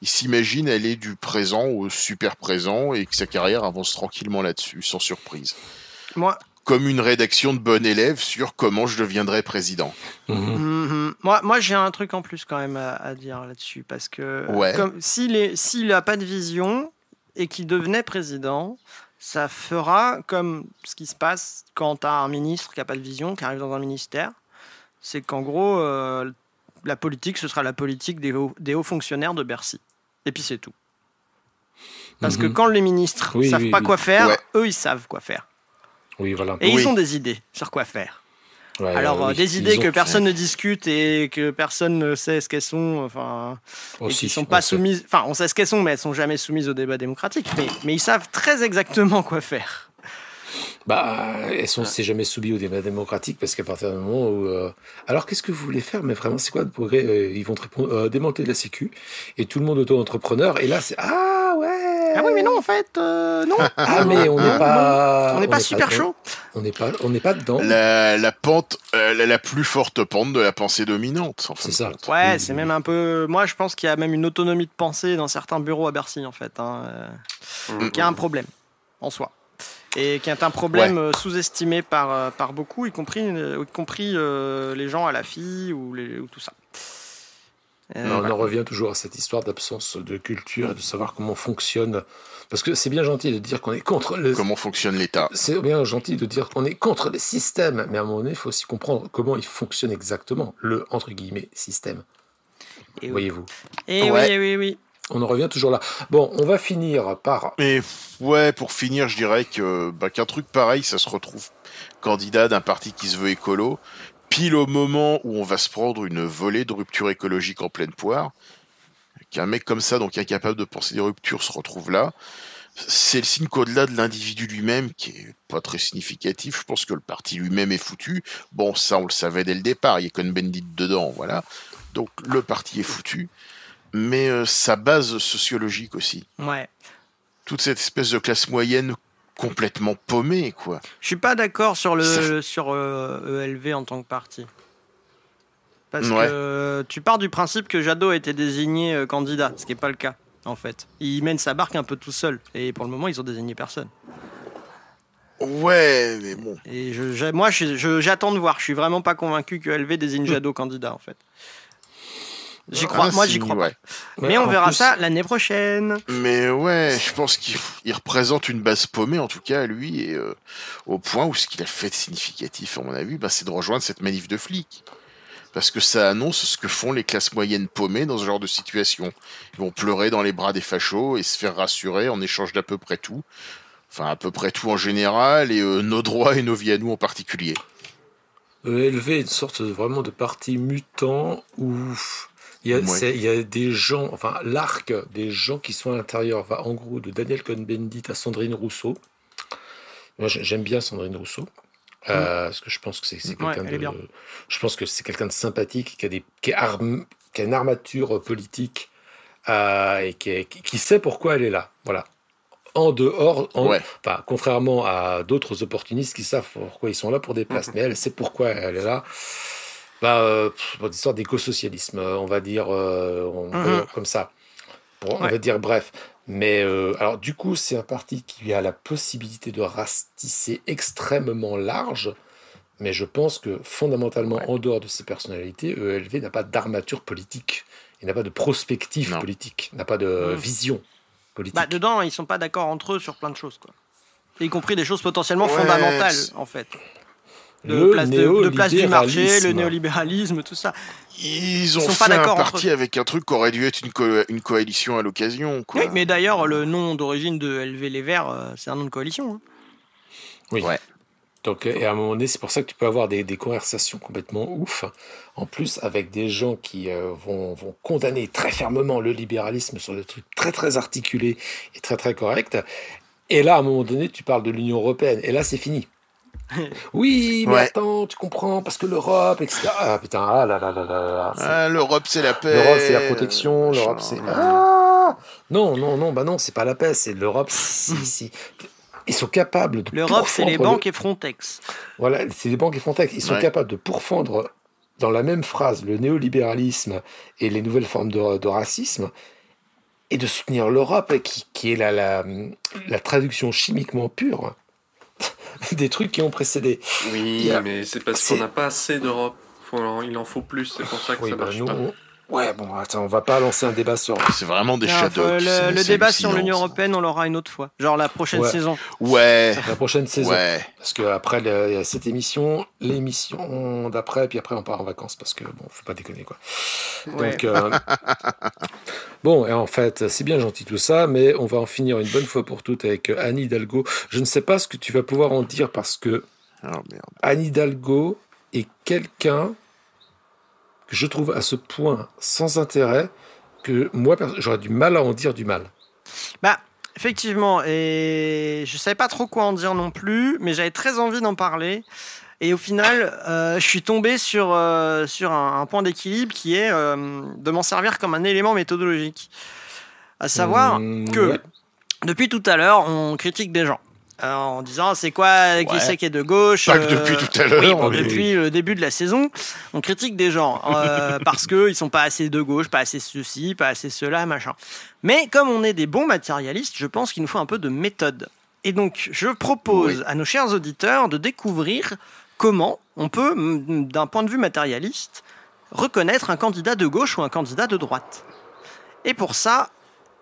Il s'imagine aller du présent au super présent et que sa carrière avance tranquillement là-dessus, sans surprise. Moi, Comme une rédaction de bon élève sur comment je deviendrai président. moi j'ai un truc en plus quand même à dire là-dessus. Parce que Ouais. s'il n'a pas de vision et qu'il devenait président, ça fera comme ce qui se passe quand tu as un ministre qui n'a pas de vision, qui arrive dans un ministère. C'est qu'en gros, la politique, ce sera la politique des hauts fonctionnaires de Bercy. Et puis c'est tout. Parce que quand les ministres ne savent pas quoi faire, Ouais. eux, ils savent quoi faire. Oui, voilà. Et Oui. ils ont des idées sur quoi faire. Ouais, Alors, oui, des ils idées ont- que personne ne discute et que personne ne sait ce qu'elles sont, enfin, et Aussi, qui sont pas on sait. soumises. Enfin, on sait ce qu'elles sont, mais elles sont jamais soumises au débat démocratique. Mais ils savent très exactement quoi faire. Bah, c'est jamais soumis au débat démocratique parce qu'à partir du moment où. Alors, qu'est-ce que vous voulez faire? Mais vraiment, c'est quoi le progrès? Ils vont te répondre démanteler la Sécu et tout le monde auto-entrepreneur. Et là, c'est ah ouais. Ah oui, mais non, en fait, non. Ah, mais on n'est pas. On n'est pas super chaud. On n'est pas dedans. La pente, la plus forte pente de la pensée dominante. En fin C'est de ça. compte. Ouais, Oui, c'est oui. même un peu. Moi, je pense qu'il y a même une autonomie de pensée dans certains bureaux à Bercy, en fait, qui a un problème en soi. Et qui est un problème sous-estimé par beaucoup, y compris les gens à la FI ou tout ça. On en revient toujours à cette histoire d'absence de culture et de savoir comment fonctionne. Parce que c'est bien gentil de dire qu'on est contre le. Comment fonctionne l'État? C'est bien gentil de dire qu'on est contre les systèmes, mais à un moment donné, il faut aussi comprendre comment il fonctionne exactement, le entre guillemets système. Et oui. Voyez-vous. Et Ouais. oui. On en revient toujours là. Bon, on va finir par. Mais ouais, pour finir, je dirais que qu'un truc pareil, ça se retrouve candidat d'un parti qui se veut écolo, pile au moment où on va se prendre une volée de rupture écologique en pleine poire. Qu'un mec comme ça, donc incapable de penser des ruptures, se retrouve là. C'est le signe qu'au-delà de l'individu lui-même, qui est pas très significatif, je pense que le parti lui-même est foutu. Bon, ça, on le savait dès le départ, il y a Cohn-Bendit dedans, voilà. Donc le parti est foutu. mais sa base sociologique aussi. Ouais. Toute cette espèce de classe moyenne complètement paumée, quoi. Je suis pas d'accord sur ELV en tant que parti. Parce que tu pars du principe que Jadot a été désigné candidat, ce qui n'est pas le cas, en fait. Il mène sa barque un peu tout seul, et pour le moment, ils ont désigné personne. Ouais, mais bon. Et moi, j'attends de voir. Je suis vraiment pas convaincu que ELV désigne Jadot candidat, en fait. J'y crois pas. Ouais. Mais on verra ça l'année prochaine. Mais ouais, je pense qu'il représente une base paumée, en tout cas, lui, et au point où ce qu'il a fait de significatif, à mon avis, c'est de rejoindre cette manif de flics. Parce que ça annonce ce que font les classes moyennes paumées dans ce genre de situation. Ils vont pleurer dans les bras des fachos et se faire rassurer en échange d'à peu près tout. Enfin, à peu près tout en général, et nos droits et nos vies à nous en particulier. ELV est une sorte vraiment de parti mutant où il y a des gens, enfin l'arc des gens qui sont à l'intérieur va en gros de Daniel Cohn-Bendit à Sandrine Rousseau. Moi j'aime bien Sandrine Rousseau. Parce que je pense que c'est quelqu'un je pense que c'est quelqu'un de sympathique qui a une armature politique et qui sait pourquoi elle est là. Voilà. En dehors, contrairement à d'autres opportunistes qui savent pourquoi ils sont là pour des places, mais elle sait pourquoi elle est là. Pour l'histoire d'écosocialisme, on va dire comme ça. On va dire bref. Mais alors du coup, c'est un parti qui a la possibilité de ratisser extrêmement large, mais je pense que fondamentalement, en dehors de ses personnalités, ELV n'a pas d'armature politique, il n'a pas de prospective politique, n'a pas de vision politique. Dedans, ils sont pas d'accord entre eux sur plein de choses, quoi. Y compris des choses potentiellement fondamentales, en fait. De place du marché, le néolibéralisme, tout ça. Ils ont fait un parti avec un truc qui aurait dû être une coalition à l'occasion, quoi. Oui, mais d'ailleurs, le nom d'origine de LV Les Verts, c'est un nom de coalition. Hein. Oui. Ouais. Donc, et à un moment donné, c'est pour ça que tu peux avoir des conversations complètement ouf, en plus avec des gens qui vont condamner très fermement le libéralisme sur des trucs très très articulés et très très corrects. Et là, à un moment donné, tu parles de l'Union européenne, et là, c'est fini. Oui, mais attends, tu comprends, parce que l'Europe, etc. Ah putain, ah là là là là. Ah, l'Europe, c'est la paix. L'Europe, c'est la protection. L'Europe, c'est. Non, c'est pas la paix, c'est l'Europe. Si. Ils sont capables de. L'Europe, c'est les banques et Frontex. Voilà, c'est les banques et Frontex. Ils sont capables de pourfendre dans la même phrase le néolibéralisme et les nouvelles formes de racisme, et de soutenir l'Europe, qui est la traduction chimiquement pure des trucs qui ont précédé. Oui, mais c'est parce qu'on n'a pas assez d'Europe. Il en faut plus, c'est pour ça que ça marche pas. Ouais, bon, attends, on va pas lancer un débat sur... C'est vraiment des shadows. Le débat sur l'Union Européenne, on l'aura une autre fois. Genre la prochaine saison. Ouais. La prochaine saison. Ouais. Parce qu'après, il y a cette émission, l'émission d'après, puis après, on part en vacances, parce que, bon, faut pas déconner, quoi. Ouais. Donc, bon, et en fait, c'est bien gentil tout ça, mais on va en finir une bonne fois pour toutes avec Anne Hidalgo. Je ne sais pas ce que tu vas pouvoir en dire, parce que Anne Hidalgo est quelqu'un que je trouve à ce point sans intérêt que moi, j'aurais du mal à en dire du mal. Effectivement, et je savais pas trop quoi en dire non plus, mais j'avais très envie d'en parler. Et au final, je suis tombé sur un point d'équilibre qui est de m'en servir comme un élément méthodologique. À savoir que depuis tout à l'heure, on critique des gens. En disant c'est quoi qui c'est qui est de gauche. Pas que depuis tout à l'heure. Depuis le début de la saison, on critique des gens parce qu'ils sont pas assez de gauche, pas assez ceci, pas assez cela, machin. Mais comme on est des bons matérialistes, je pense qu'il nous faut un peu de méthode. Et donc, je propose à nos chers auditeurs de découvrir comment on peut, d'un point de vue matérialiste, reconnaître un candidat de gauche ou un candidat de droite. Et pour ça,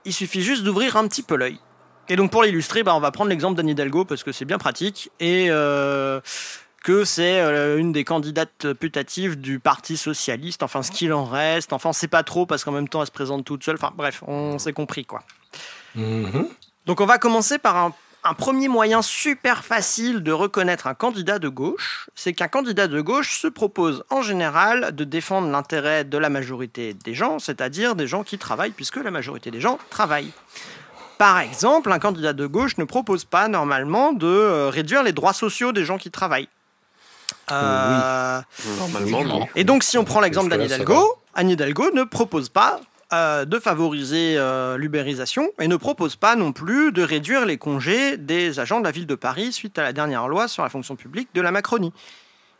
il suffit juste d'ouvrir un petit peu l'œil. Et donc pour l'illustrer, on va prendre l'exemple d'Anne Hidalgo parce que c'est bien pratique et que c'est une des candidates putatives du Parti Socialiste, enfin ce qu'il en reste, enfin on sait pas trop parce qu'en même temps elle se présente toute seule, enfin bref, on s'est compris quoi. Donc on va commencer par un premier moyen super facile de reconnaître un candidat de gauche, c'est qu'un candidat de gauche se propose en général de défendre l'intérêt de la majorité des gens, c'est-à-dire des gens qui travaillent puisque la majorité des gens travaillent. Par exemple, un candidat de gauche ne propose pas normalement de réduire les droits sociaux des gens qui travaillent. Normalement, non. Et donc, si on prend l'exemple d'Anne Hidalgo, Anne Hidalgo ne propose pas de favoriser l'ubérisation et ne propose pas non plus de réduire les congés des agents de la ville de Paris suite à la dernière loi sur la fonction publique de la Macronie.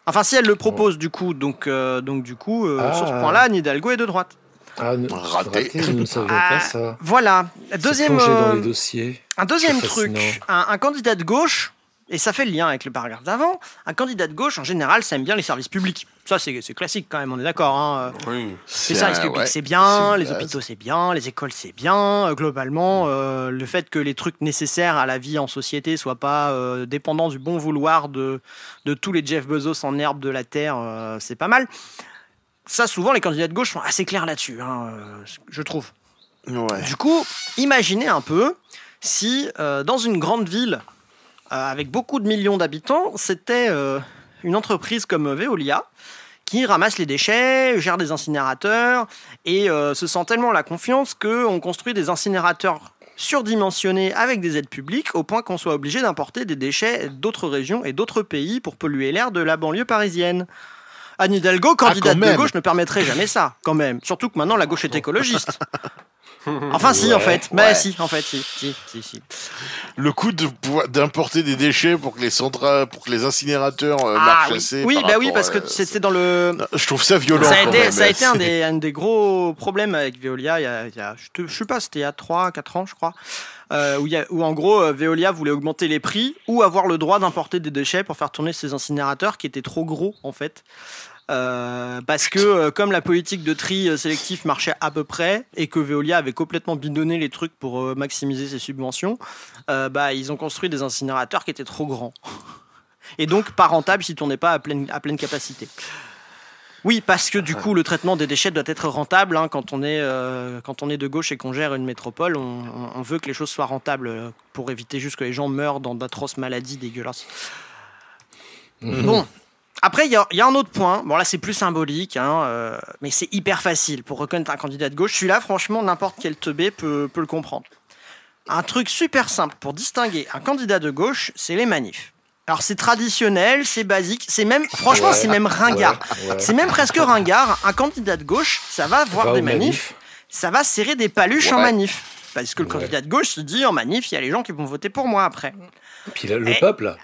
Enfin, si elle le propose, du coup, sur ce point-là, Anne Hidalgo est de droite. Raté. Nous ne savions pas ça. Voilà. Deuxième, dans les dossiers. Un deuxième C'est truc, fascinant. un candidat de gauche, et ça fait le lien avec le paragraphe d'avant, un candidat de gauche, en général, ça aime bien les services publics. Ça, c'est classique quand même, on est d'accord. Hein. Oui. Les services publics, c'est bien, les hôpitaux, c'est bien, les écoles, c'est bien. Globalement, le fait que les trucs nécessaires à la vie en société soient pas dépendants du bon vouloir de tous les Jeff Bezos en herbe de la Terre, c'est pas mal. Ça, souvent, les candidats de gauche sont assez clairs là-dessus, je trouve. Ouais. Du coup, imaginez un peu si, dans une grande ville avec beaucoup de millions d'habitants, c'était une entreprise comme Veolia qui ramasse les déchets, gère des incinérateurs et se sent tellement la confiance qu'on construit des incinérateurs surdimensionnés avec des aides publiques au point qu'on soit obligé d'importer des déchets d'autres régions et d'autres pays pour polluer l'air de la banlieue parisienne. Anne Hidalgo, candidate de gauche, ne permettrait jamais ça, quand même. Surtout que maintenant, la gauche est écologiste. Enfin, si, en fait. Mais si, en fait, si. Le coût d'importer des déchets pour que les incinérateurs marchent assez. Oui, parce que c'était dans le. Je trouve ça violent. Ça a été un des gros problèmes avec Veolia. Je sais pas, c'était il y a 3-4 ans, je crois. Où en gros, Veolia voulait augmenter les prix ou avoir le droit d'importer des déchets pour faire tourner ses incinérateurs qui étaient trop gros, en fait. Parce que comme la politique de tri sélectif marchait à peu près et que Veolia avait complètement bidonné les trucs pour maximiser ses subventions, ils ont construit des incinérateurs qui étaient trop grands et donc pas rentables s'ils tournaient pas à pleine capacité. Oui, parce que du coup le traitement des déchets doit être rentable, hein, quand on est de gauche et qu'on gère une métropole, on veut que les choses soient rentables pour éviter juste que les gens meurent dans d'atroces maladies dégueulasses. Bon. Après, il y a un autre point. Bon, là, c'est plus symbolique, mais c'est hyper facile pour reconnaître un candidat de gauche. Celui-là, franchement, n'importe quel teubé peut le comprendre. Un truc super simple pour distinguer un candidat de gauche, c'est les manifs. Alors, c'est traditionnel, c'est basique, c'est même, franchement, c'est même ringard. Ouais. C'est même presque ringard. Un candidat de gauche, ça va voir des manifs, ça va serrer des paluches en manif. Parce que le candidat de gauche se dit, en manif, il y a les gens qui vont voter pour moi après. Puis le peuple.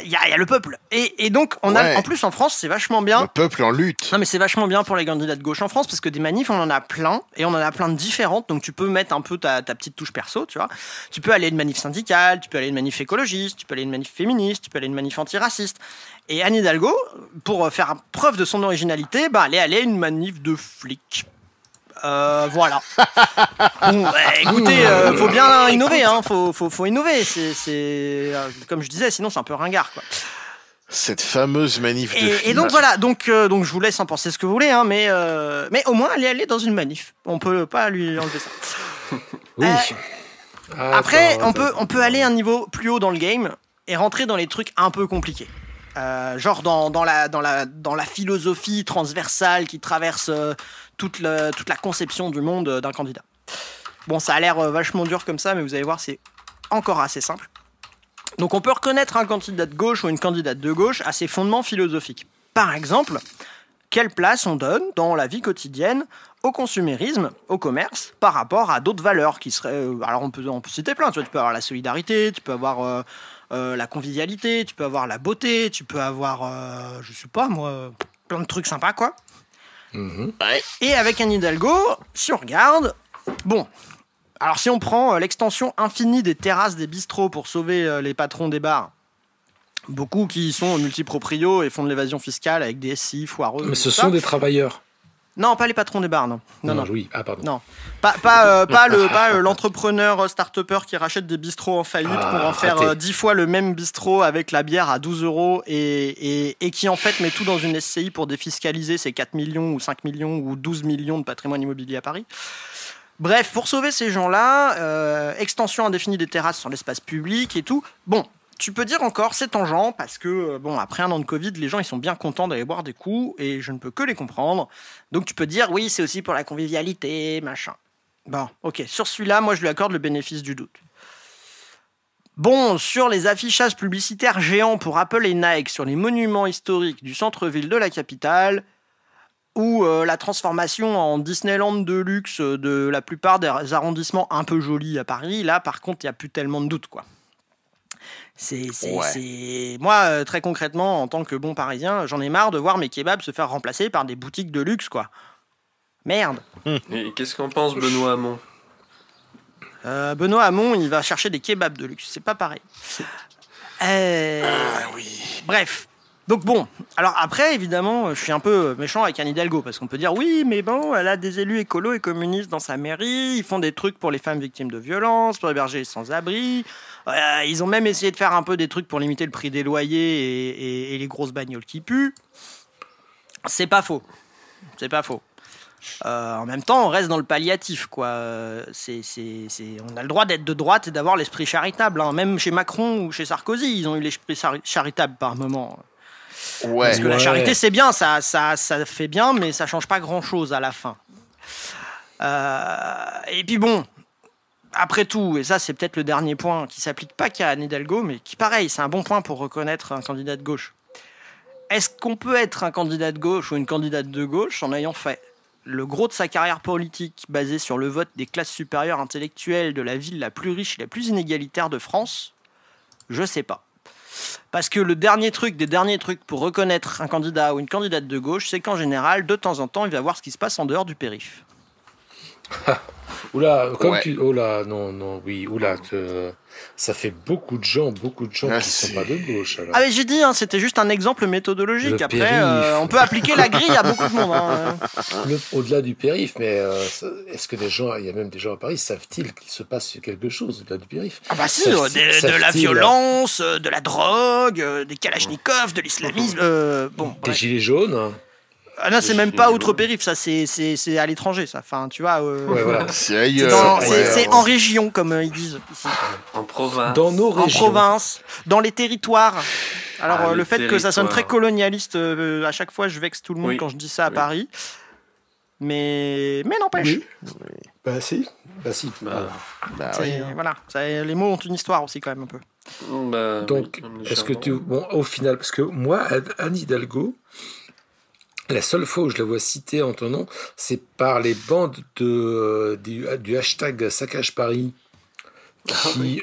Il y a le peuple. Et donc, en plus, en France, c'est vachement bien. Le peuple en lutte. Non, mais c'est vachement bien pour les candidats de gauche en France parce que des manifs, on en a plein et on en a plein de différentes. Donc, tu peux mettre un peu ta petite touche perso, tu vois. Tu peux aller à une manif syndicale, tu peux aller à une manif écologiste, tu peux aller à une manif féministe, tu peux aller à une manif antiraciste. Et Anne Hidalgo, pour faire preuve de son originalité, elle est allée à une manif de flics. Voilà. Bon, écoutez, faut bien innover, hein. Faut innover. C'est comme je disais, sinon c'est un peu ringard, quoi. Cette fameuse manif de et donc voilà, donc je vous laisse en penser ce que vous voulez, hein, mais au moins elle est allée dans une manif. On peut pas lui enlever ça. Oui. Après, on peut aller un niveau plus haut dans le game et rentrer dans les trucs un peu compliqués. Genre dans la philosophie transversale qui traverse toute la conception du monde d'un candidat. Bon, ça a l'air vachement dur comme ça, mais vous allez voir, c'est encore assez simple. Donc on peut reconnaître un candidat de gauche ou une candidate de gauche à ses fondements philosophiques. Par exemple, quelle place on donne dans la vie quotidienne au consumérisme, au commerce, par rapport à d'autres valeurs qui seraient... alors on peut citer plein, tu peux avoir la solidarité, tu peux avoir la convivialité, tu peux avoir la beauté, tu peux avoir, je sais pas moi, plein de trucs sympas, quoi. Et avec Anne Hidalgo, si on regarde, bon, alors si on prend l'extension infinie des terrasses des bistrots pour sauver les patrons des bars, beaucoup qui sont multiproprios et font de l'évasion fiscale avec des SCI foireux. Mais ce sont des travailleurs. Non, pas les patrons des bars, non. Non. Oui, pardon. Non, pas l'entrepreneur start-upper qui rachète des bistrots en faillite pour en faire 10 fois le même bistrot avec la bière à 12 € et qui en fait met tout dans une SCI pour défiscaliser ses 4 millions ou 5 millions ou 12 millions de patrimoine immobilier à Paris. Bref, pour sauver ces gens-là, extension indéfinie des terrasses sur l'espace public et tout. Bon, tu peux dire encore c'est tangent parce que, après un an de Covid, les gens ils sont bien contents d'aller boire des coups et je ne peux que les comprendre. Donc tu peux dire oui, c'est aussi pour la convivialité, machin. Bon, ok, sur celui-là, moi je lui accorde le bénéfice du doute. Bon, sur les affichages publicitaires géants pour Apple et Nike sur les monuments historiques du centre-ville de la capitale, ou la transformation en Disneyland de luxe de la plupart des arrondissements un peu jolis à Paris, là par contre il n'y a plus tellement de doute, quoi. Moi, très concrètement, en tant que bon parisien, j'en ai marre de voir mes kebabs se faire remplacer par des boutiques de luxe, quoi. Merde. Et qu'est-ce qu'en pense Benoît Hamon? Benoît Hamon, il va chercher des kebabs de luxe, c'est pas pareil. Oui. Bref. Donc bon, alors après, évidemment, je suis un peu méchant avec Anne Hidalgo, parce qu'on peut dire, oui, mais bon, elle a des élus écolos et communistes dans sa mairie, ils font des trucs pour les femmes victimes de violences, pour héberger les sans-abri, ils ont même essayé de faire un peu des trucs pour limiter le prix des loyers et les grosses bagnoles qui puent. C'est pas faux. En même temps, on reste dans le palliatif, quoi. On a le droit d'être de droite et d'avoir l'esprit charitable, hein. Même chez Macron ou chez Sarkozy, ils ont eu l'esprit charitable par moment. Ouais. Parce que la charité, c'est bien, ça fait bien, mais ça change pas grand-chose à la fin. Et puis bon, après tout, et ça c'est peut-être le dernier point qui s'applique pas qu'à Anne Hidalgo, mais qui pareil, c'est un bon point pour reconnaître un candidat de gauche. Est-ce qu'on peut être un candidat de gauche ou une candidate de gauche en ayant fait le gros de sa carrière politique basée sur le vote des classes supérieures intellectuelles de la ville la plus riche et la plus inégalitaire de France? Je sais pas. Parce que le dernier truc des derniers trucs pour reconnaître un candidat ou une candidate de gauche, c'est qu'en général, de temps en temps, il va voir ce qui se passe en dehors du périph'. Oula, comme Ouais. tu... Oula, non, oui, oula, ça fait beaucoup de gens Ah, qui sont pas de gauche, alors. Ah mais j'ai dit, hein, c'était juste un exemple méthodologique. Le Après, périph'. on peut appliquer la grille à beaucoup de monde. Hein. Au-delà du périph', mais est-ce que il y a même des gens à Paris, savent-ils qu'il se passe quelque chose au-delà du périph'? Ah bah si, Savent- de la savent-ils, violence, de la drogue, des kalachnikovs, de l'islamisme. Bon, Des bref. gilets jaunes? Ah là, c'est même pas outre-périph', ça, c'est à l'étranger, ça. Enfin, tu vois. Ouais, voilà. C'est C'est ailleurs. c'est en région, comme ils disent ici. En province. Dans nos En régions. province, dans les territoires. Alors, Ah, le les fait que ça sonne très territoires. colonialiste, à chaque fois, je vexe tout le monde Oui. quand je dis ça à Oui. Paris. Mais n'empêche. Oui. Bah si. Bah, Bah C'est- oui. Voilà, les mots ont une histoire aussi, quand même, un peu. Donc, oui, même est-ce que légèrement. bon, au final, parce que moi, Anne Hidalgo, la seule fois où je la vois citée en ton nom, c'est par les bandes du hashtag Saccage Paris, qui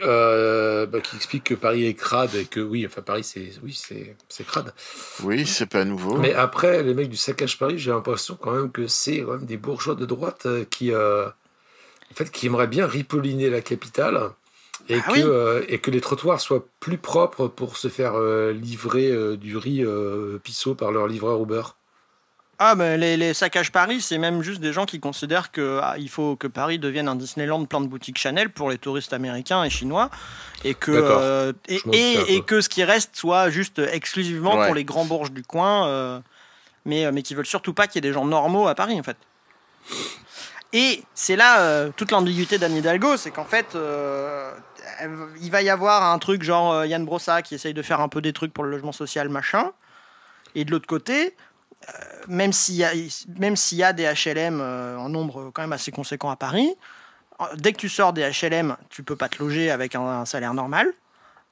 explique que Paris est crade et que oui, enfin Paris c'est crade. Oui, c'est pas nouveau. Mais après, les mecs du Saccage Paris, j'ai l'impression quand même que c'est quand même des bourgeois de droite qui aimeraient bien ripolliner la capitale. Et, Ah oui. Et que les trottoirs soient plus propres pour se faire livrer du riz Pissot par leur livreur Uber. Ah, mais les saccages Paris, c'est même juste des gens qui considèrent il faut que Paris devienne un Disneyland plein de boutiques Chanel pour les touristes américains et chinois, et que D'accord. et, Je m'en doutais un et peu. que ce qui reste soit juste exclusivement Ouais. pour les grands bourges du coin, mais qui veulent surtout pas qu'il y ait des gens normaux à Paris, en fait. Et c'est là toute l'ambiguïté d'Anne Hidalgo, c'est qu'en fait, il va y avoir un truc genre Yann Brossa qui essaye de faire un peu des trucs pour le logement social, machin, et de l'autre côté, même s'il y a des HLM en nombre quand même assez conséquent à Paris, dès que tu sors des HLM, tu peux pas te loger avec un salaire normal.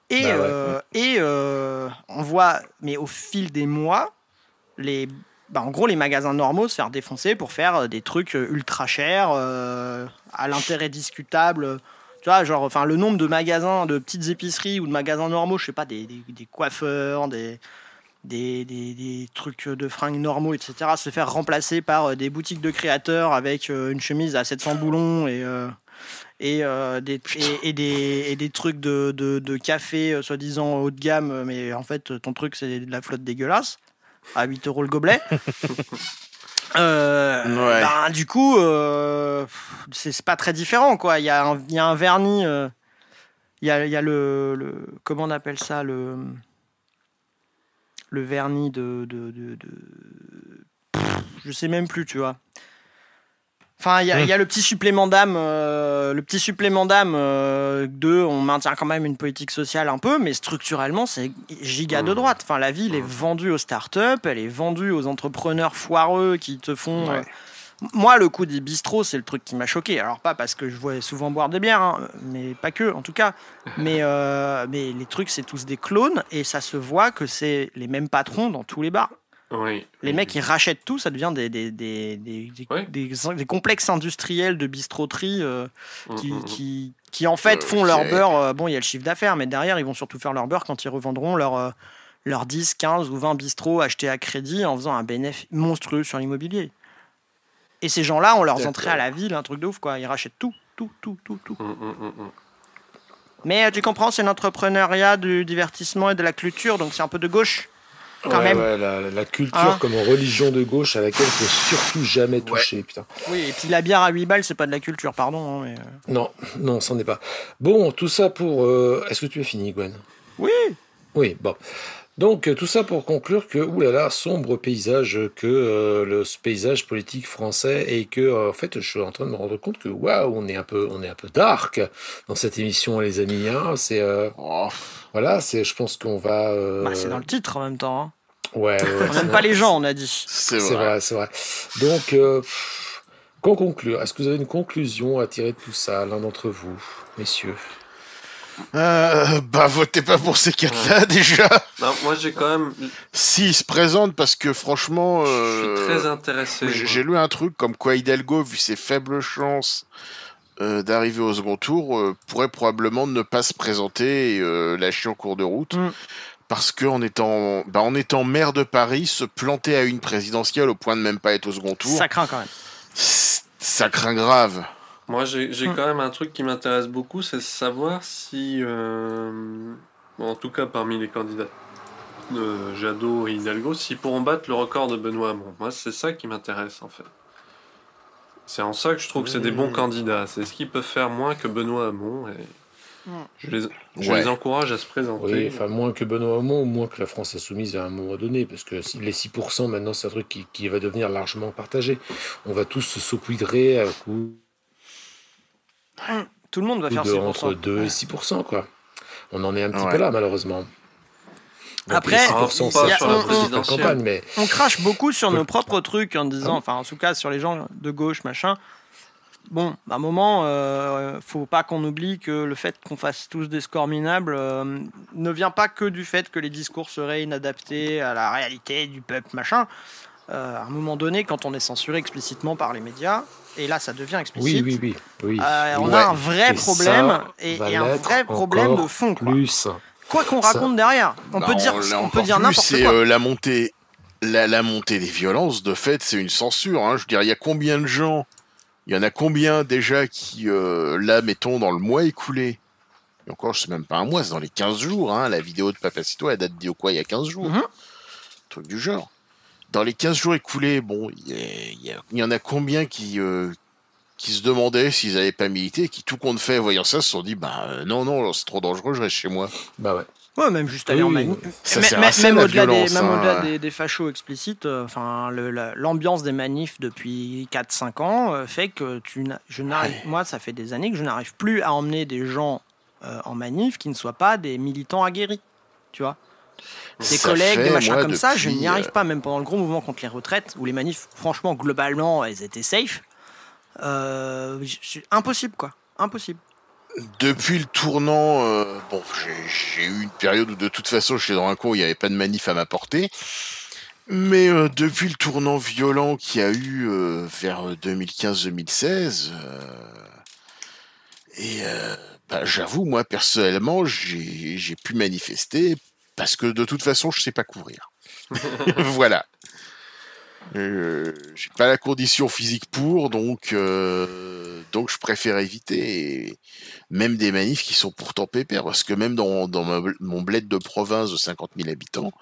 Et, Bah ouais. On voit, mais au fil des mois, en gros, les magasins normaux se faire défoncer pour faire des trucs ultra chers, à l'intérêt discutable. Tu vois, genre, enfin, le nombre de magasins, de petites épiceries ou de magasins normaux, je sais pas, des coiffeurs, des trucs de fringues normaux, etc., se faire remplacer par des boutiques de créateurs avec une chemise à 700 boulons et des trucs de café soi-disant haut de gamme, mais en fait ton truc c'est de la flotte dégueulasse à 8 € le gobelet. Du coup c'est pas très différent, quoi. Il y a un vernis, il y a le comment on appelle ça, le vernis je sais même plus, tu vois. Enfin, il y a le petit supplément d'âme, on maintient quand même une politique sociale un peu, mais structurellement, c'est giga de droite. Enfin, la ville est vendue aux startups, elle est vendue aux entrepreneurs foireux qui te font... Ouais. Moi, le coup des bistrots, c'est le truc qui m'a choqué. Alors, pas parce que je vois souvent boire des bières, hein, mais pas que, en tout cas. Mais les trucs, c'est tous des clones, et ça se voit que c'est les mêmes patrons dans tous les bars. Oui. Les mecs, ils rachètent tout, ça devient des complexes industriels de bistroterie qui en fait font leur beurre. Bon, il y a le chiffre d'affaires, mais derrière, ils vont surtout faire leur beurre quand ils revendront leurs 10, 15 ou 20 bistrots achetés à crédit en faisant un bénéfice monstrueux sur l'immobilier. Et ces gens-là ont leurs entrées à la ville, un truc de ouf, quoi. Ils rachètent tout. Mais tu comprends, c'est l'entrepreneuriat du divertissement et de la culture, donc c'est un peu de gauche. Quand même. Ouais, la culture comme religion de gauche à laquelle il faut surtout jamais toucher, putain. Oui, et puis la bière à 8 balles, c'est pas de la culture, pardon. Hein, mais... Non, c'en est pas. Bon, tout ça pour... Est-ce que tu as fini, Gwen ? Oui, bon. Donc, tout ça pour conclure que, oulala, sombre paysage que le paysage politique français et que, en fait, je suis en train de me rendre compte que, waouh, on est un peu dark dans cette émission, les amis. Hein, c'est... Voilà, je pense qu'on va... c'est dans le titre en même temps. Hein. Ouais, on n'aime pas les gens, on a dit. C'est vrai. Donc, qu'en conclure ? Est-ce que vous avez une conclusion à tirer de tout ça, l'un d'entre vous, messieurs ? Votez pas pour ces quatre-là, déjà. Non, moi, j'ai quand même... Si, ils se présentent parce que, franchement... je suis très intéressé. J'ai lu un truc comme quoi Hidalgo, vu ses faibles chances d'arriver au second tour, pourrait probablement ne pas se présenter et lâcher en cours de route. Parce qu'en étant maire de Paris, se planter à une présidentielle au point de même pas être au second tour... Ça craint quand même. Ça craint grave. Moi, j'ai quand même un truc qui m'intéresse beaucoup, c'est de savoir si... en tout cas, parmi les candidats Jadot et Hidalgo, s'ils pourront battre le record de Benoît Hamon. Moi, c'est ça qui m'intéresse, en fait. C'est en ça que je trouve que c'est des bons candidats. C'est ce qu'ils peuvent faire moins que Benoît Hamon. Et je les encourage à se présenter. Oui, enfin, moins que Benoît Hamon ou moins que la France Insoumise à un moment donné, parce que les 6%, maintenant, c'est un truc qui va devenir largement partagé. On va tous se saupoudrer à coup... Tout le monde va faire 6%. Entre 2 et 6%, quoi. On en est un petit peu là, malheureusement. Donc, après, 6%, c'est sur la présidentielle campagne, mais... On crache beaucoup sur nos propres trucs en disant, enfin, en tout cas, sur les gens de gauche, machin. Bon, à un moment, faut pas qu'on oublie que le fait qu'on fasse tous des scores minables ne vient pas que du fait que les discours seraient inadaptés à la réalité du peuple, machin. À un moment donné, quand on est censuré explicitement par les médias, et là ça devient explicite, oui. On a un vrai problème, et un vrai problème de fond. Quoi qu'on raconte derrière, on peut dire n'importe quoi. C'est la montée des violences, de fait, c'est une censure. Hein. Je veux dire, il y a combien de gens, il y en a combien déjà qui, là, mettons, dans le mois écoulé, et encore, c'est même pas un mois, c'est dans les 15 jours, hein, la vidéo de Papacito, elle date d'il y a 15 jours. Truc du genre. Dans les 15 jours écoulés, bon, il y en a combien qui se demandaient s'ils n'avaient pas milité et qui, tout compte fait, voyant ça, se sont dit non, c'est trop dangereux, je reste chez moi. Ouais, même juste aller en manif. Même au-delà des fachos explicites, l'ambiance des manifs depuis 4-5 ans fait que moi, ça fait des années que je n'arrive plus à emmener des gens en manif qui ne soient pas des militants aguerris, tu vois. Des collègues, des machins comme ça, je n'y arrive pas, même pendant le gros mouvement contre les retraites, où les manifs, franchement, globalement, elles étaient safe. Impossible, quoi. Impossible. Depuis le tournant, j'ai eu une période où, de toute façon, j'étais dans un coin où il n'y avait pas de manif à m'apporter. Mais depuis le tournant violent qu'il y a eu vers 2015-2016, j'avoue, moi, personnellement, j'ai pu manifester parce que de toute façon, je sais pas courir. Voilà. J'ai pas la condition physique pour, donc je préfère éviter. Et même des manifs qui sont pourtant pépères, parce que même dans mon bled de province de 50 000 habitants,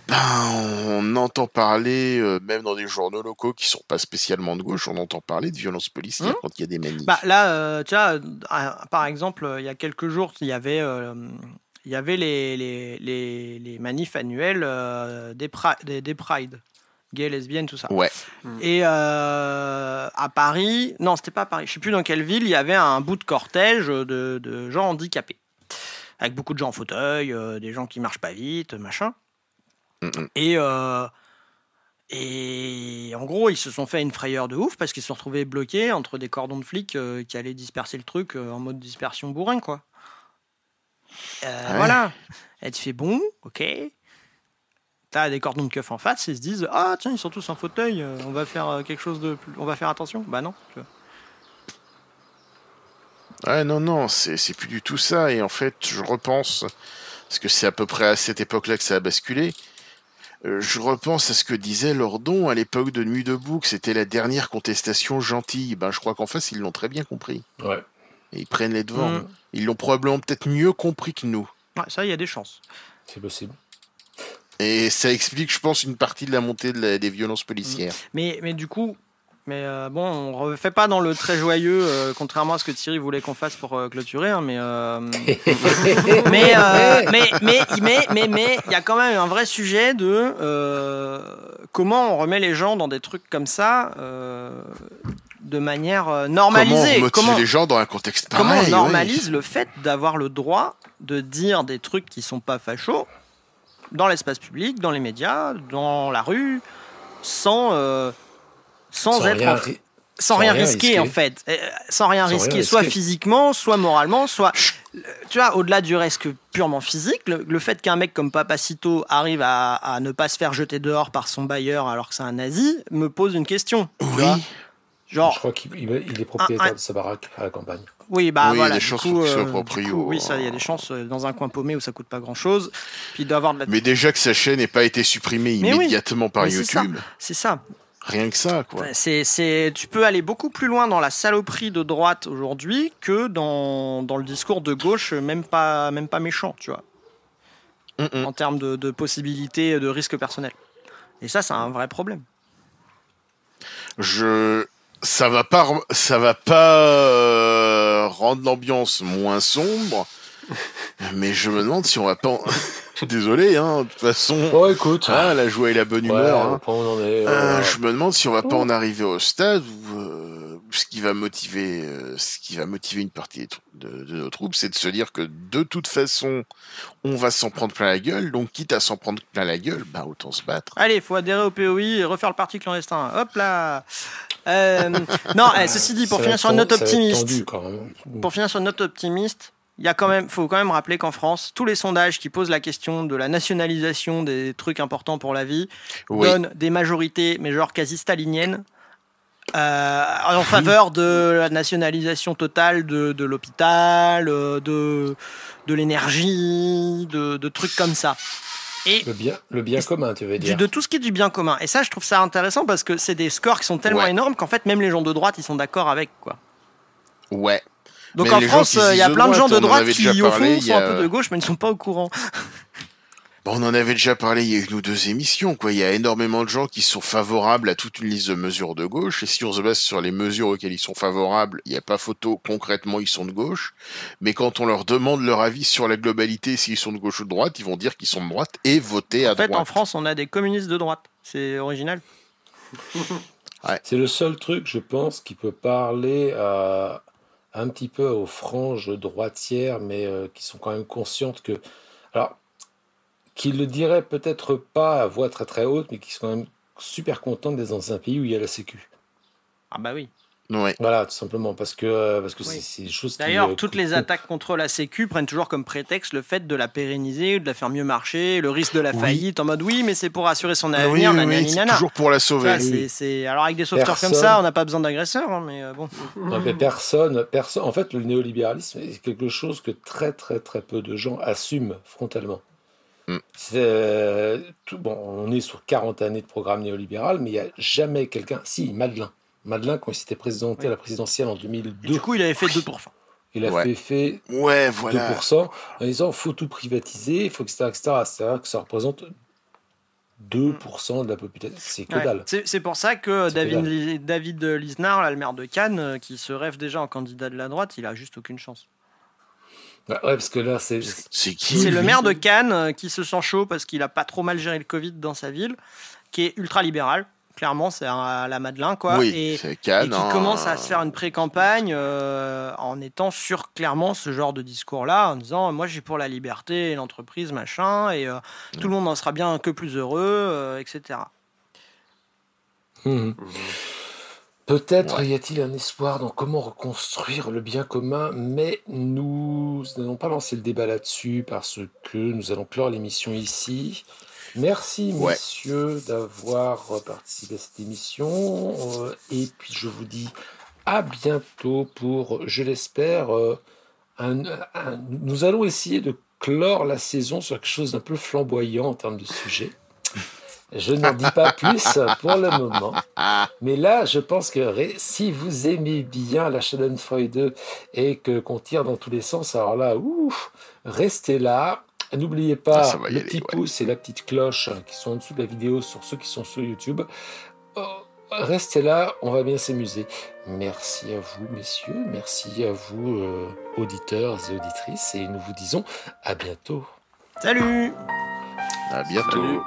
on entend parler, même dans des journaux locaux qui sont pas spécialement de gauche, on entend parler de violences policières quand il y a des manifs. Là, tu vois, par exemple, il y a quelques jours, il y avait les manifs annuels des Pride, gays, lesbiennes, tout ça. Ouais. Et à Paris, non, c'était pas à Paris, je sais plus dans quelle ville, il y avait un bout de cortège de gens handicapés, avec beaucoup de gens en fauteuil, des gens qui marchent pas vite, machin. Et en gros, ils se sont fait une frayeur de ouf parce qu'ils se sont retrouvés bloqués entre des cordons de flics qui allaient disperser le truc en mode dispersion bourrin, quoi. Voilà. Et tu fais bon, ok. T'as des cordons de keuf en face, ils se disent ah tiens ils sont tous en fauteuil, on va faire quelque chose de plus, on va faire attention. Bah non. Tu vois. Ouais, non, c'est plus du tout ça. Et en fait, je repense, parce que c'est à peu près à cette époque-là que ça a basculé, je repense à ce que disait Lordon à l'époque de Nuit debout, que c'était la dernière contestation gentille. Ben, je crois qu'en face, ils l'ont très bien compris. Ouais. Et ils prennent les devants. Ils l'ont probablement peut-être mieux compris que nous. Ouais, ça, il y a des chances. C'est possible. Et ça explique, je pense, une partie de la montée des violences policières. Mais du coup, bon, on refait pas dans le très joyeux, contrairement à ce que Thierry voulait qu'on fasse pour clôturer. Hein, mais il y a quand même un vrai sujet de comment on remet les gens dans des trucs comme ça. De manière normalisée. Comment on motive les gens dans un contexte pareil. Comment on normalise le fait d'avoir le droit de dire des trucs qui sont pas fachos dans l'espace public, dans les médias, dans la rue, sans rien risquer en fait, sans rien risquer, soit physiquement, soit moralement, soit tu vois, au-delà du risque purement physique, le fait qu'un mec comme Papacito arrive à ne pas se faire jeter dehors par son bailleur alors que c'est un nazi me pose une question. Oui. Genre, je crois qu'il est propriétaire de sa baraque à la campagne. Oui, bah oui, voilà. Il y a des chances qu'il soit proprio. Oui, ça, il y a des chances dans un coin paumé où ça coûte pas grand-chose. Puis il doit avoir de la... Mais déjà que sa chaîne n'ait pas été supprimée immédiatement par YouTube. C'est ça. Rien que ça, quoi. Tu peux aller beaucoup plus loin dans la saloperie de droite aujourd'hui que dans le discours de gauche, même pas méchant, tu vois. En termes de possibilités de risque personnel. Et ça, c'est un vrai problème. Ça va pas rendre l'ambiance moins sombre, mais je me demande si on va pas... Désolé, hein, de toute façon... Oh, écoute... la joie et la bonne humeur. On en est, je me demande si on va pas en arriver au stade où ce qui va motiver une partie de nos troupes, c'est de se dire que de toute façon, on va s'en prendre plein la gueule, donc quitte à s'en prendre plein la gueule, autant se battre. Allez, faut adhérer au POI et refaire le parti clandestin. Hop là. Non, ceci dit, pour finir sur une note optimiste, faut quand même rappeler qu'en France, tous les sondages qui posent la question de la nationalisation des trucs importants pour la vie donnent des majorités, mais genre quasi staliniennes, en faveur de la nationalisation totale de l'hôpital, de l'énergie, de trucs comme ça. Et le bien commun, tu veux dire. De tout ce qui est du bien commun. Et ça, je trouve ça intéressant parce que c'est des scores qui sont tellement énormes qu'en fait, même les gens de droite, ils sont d'accord avec, quoi. Ouais. Donc en France, il y a plein de gens de droite qui, au fond, sont un peu de gauche, mais ne sont pas au courant. On en avait déjà parlé il y a une ou deux émissions, quoi. Il y a énormément de gens qui sont favorables à toute une liste de mesures de gauche, et si on se base sur les mesures auxquelles ils sont favorables, il n'y a pas photo, concrètement, ils sont de gauche. Mais quand on leur demande leur avis sur la globalité, s'ils sont de gauche ou de droite, ils vont dire qu'ils sont de droite et voter à droite. En fait, en France, on a des communistes de droite. C'est original. Ouais. C'est le seul truc, je pense, qui peut parler un petit peu aux franges droitières, mais qui sont quand même conscientes que... Alors, qui le diraient peut-être pas à voix très très haute, mais qui sont quand même super contentes d'être dans un pays où il y a la Sécu. Ah bah oui. Ouais. Voilà, tout simplement, parce que oui. c'est des choses D'ailleurs, toutes les attaques contre la Sécu prennent toujours comme prétexte le fait de la pérenniser, de la faire mieux marcher, le risque de la faillite, en mode mais c'est pour assurer son avenir, c'est toujours pour la sauver. Ça, Alors avec des sauveteurs comme ça, on n'a pas besoin d'agresseurs, hein, mais bon. Non, mais personne. En fait, le néolibéralisme est quelque chose que très très très peu de gens assument frontalement. On est sur 40 années de programme néolibéral, mais il n'y a jamais quelqu'un... Si, Madelin, quand il s'était présenté à la présidentielle en 2002... Et du coup, il avait fait 2%. Il a fait 2% en disant il faut tout privatiser, il faut etc. C'est-à-dire que ça représente 2% de la population. C'est que dalle. C'est pour ça que David Lisnard, là, le maire de Cannes, qui se rêve déjà en candidat de la droite, il a juste aucune chance. Ouais, parce que là, c'est qui C'est le maire de Cannes qui se sent chaud parce qu'il a pas trop mal géré le Covid dans sa ville, qui est ultra libéral. Clairement, c'est à la Madeleine, quoi. Oui, c'est Cannes, et qui commence à se faire une pré-campagne en étant sur clairement ce genre de discours-là, en disant moi, j'ai pour la liberté et l'entreprise, machin, et tout le monde en sera bien que plus heureux, etc. Peut-être Ouais. y a-t-il un espoir dans comment reconstruire le bien commun, mais nous n'allons pas lancer le débat là-dessus parce que nous allons clore l'émission ici. Merci Ouais. messieurs d'avoir participé à cette émission et puis je vous dis à bientôt pour, je l'espère, nous allons essayer de clore la saison sur quelque chose d'un peu flamboyant en termes de sujet. Je n'en dis pas plus pour le moment. Mais là, je pense que si vous aimez bien la Schadenfreude et qu'on tire dans tous les sens, alors là, restez là. N'oubliez Ah, pas ça va y le aller, petit ouais. pouce et la petite cloche qui sont en dessous de la vidéo sur ceux qui sont sur YouTube. Restez là, on va bien s'amuser. Merci à vous, messieurs. Merci à vous, auditeurs et auditrices. Et nous vous disons à bientôt. Salut! À bientôt. Salut.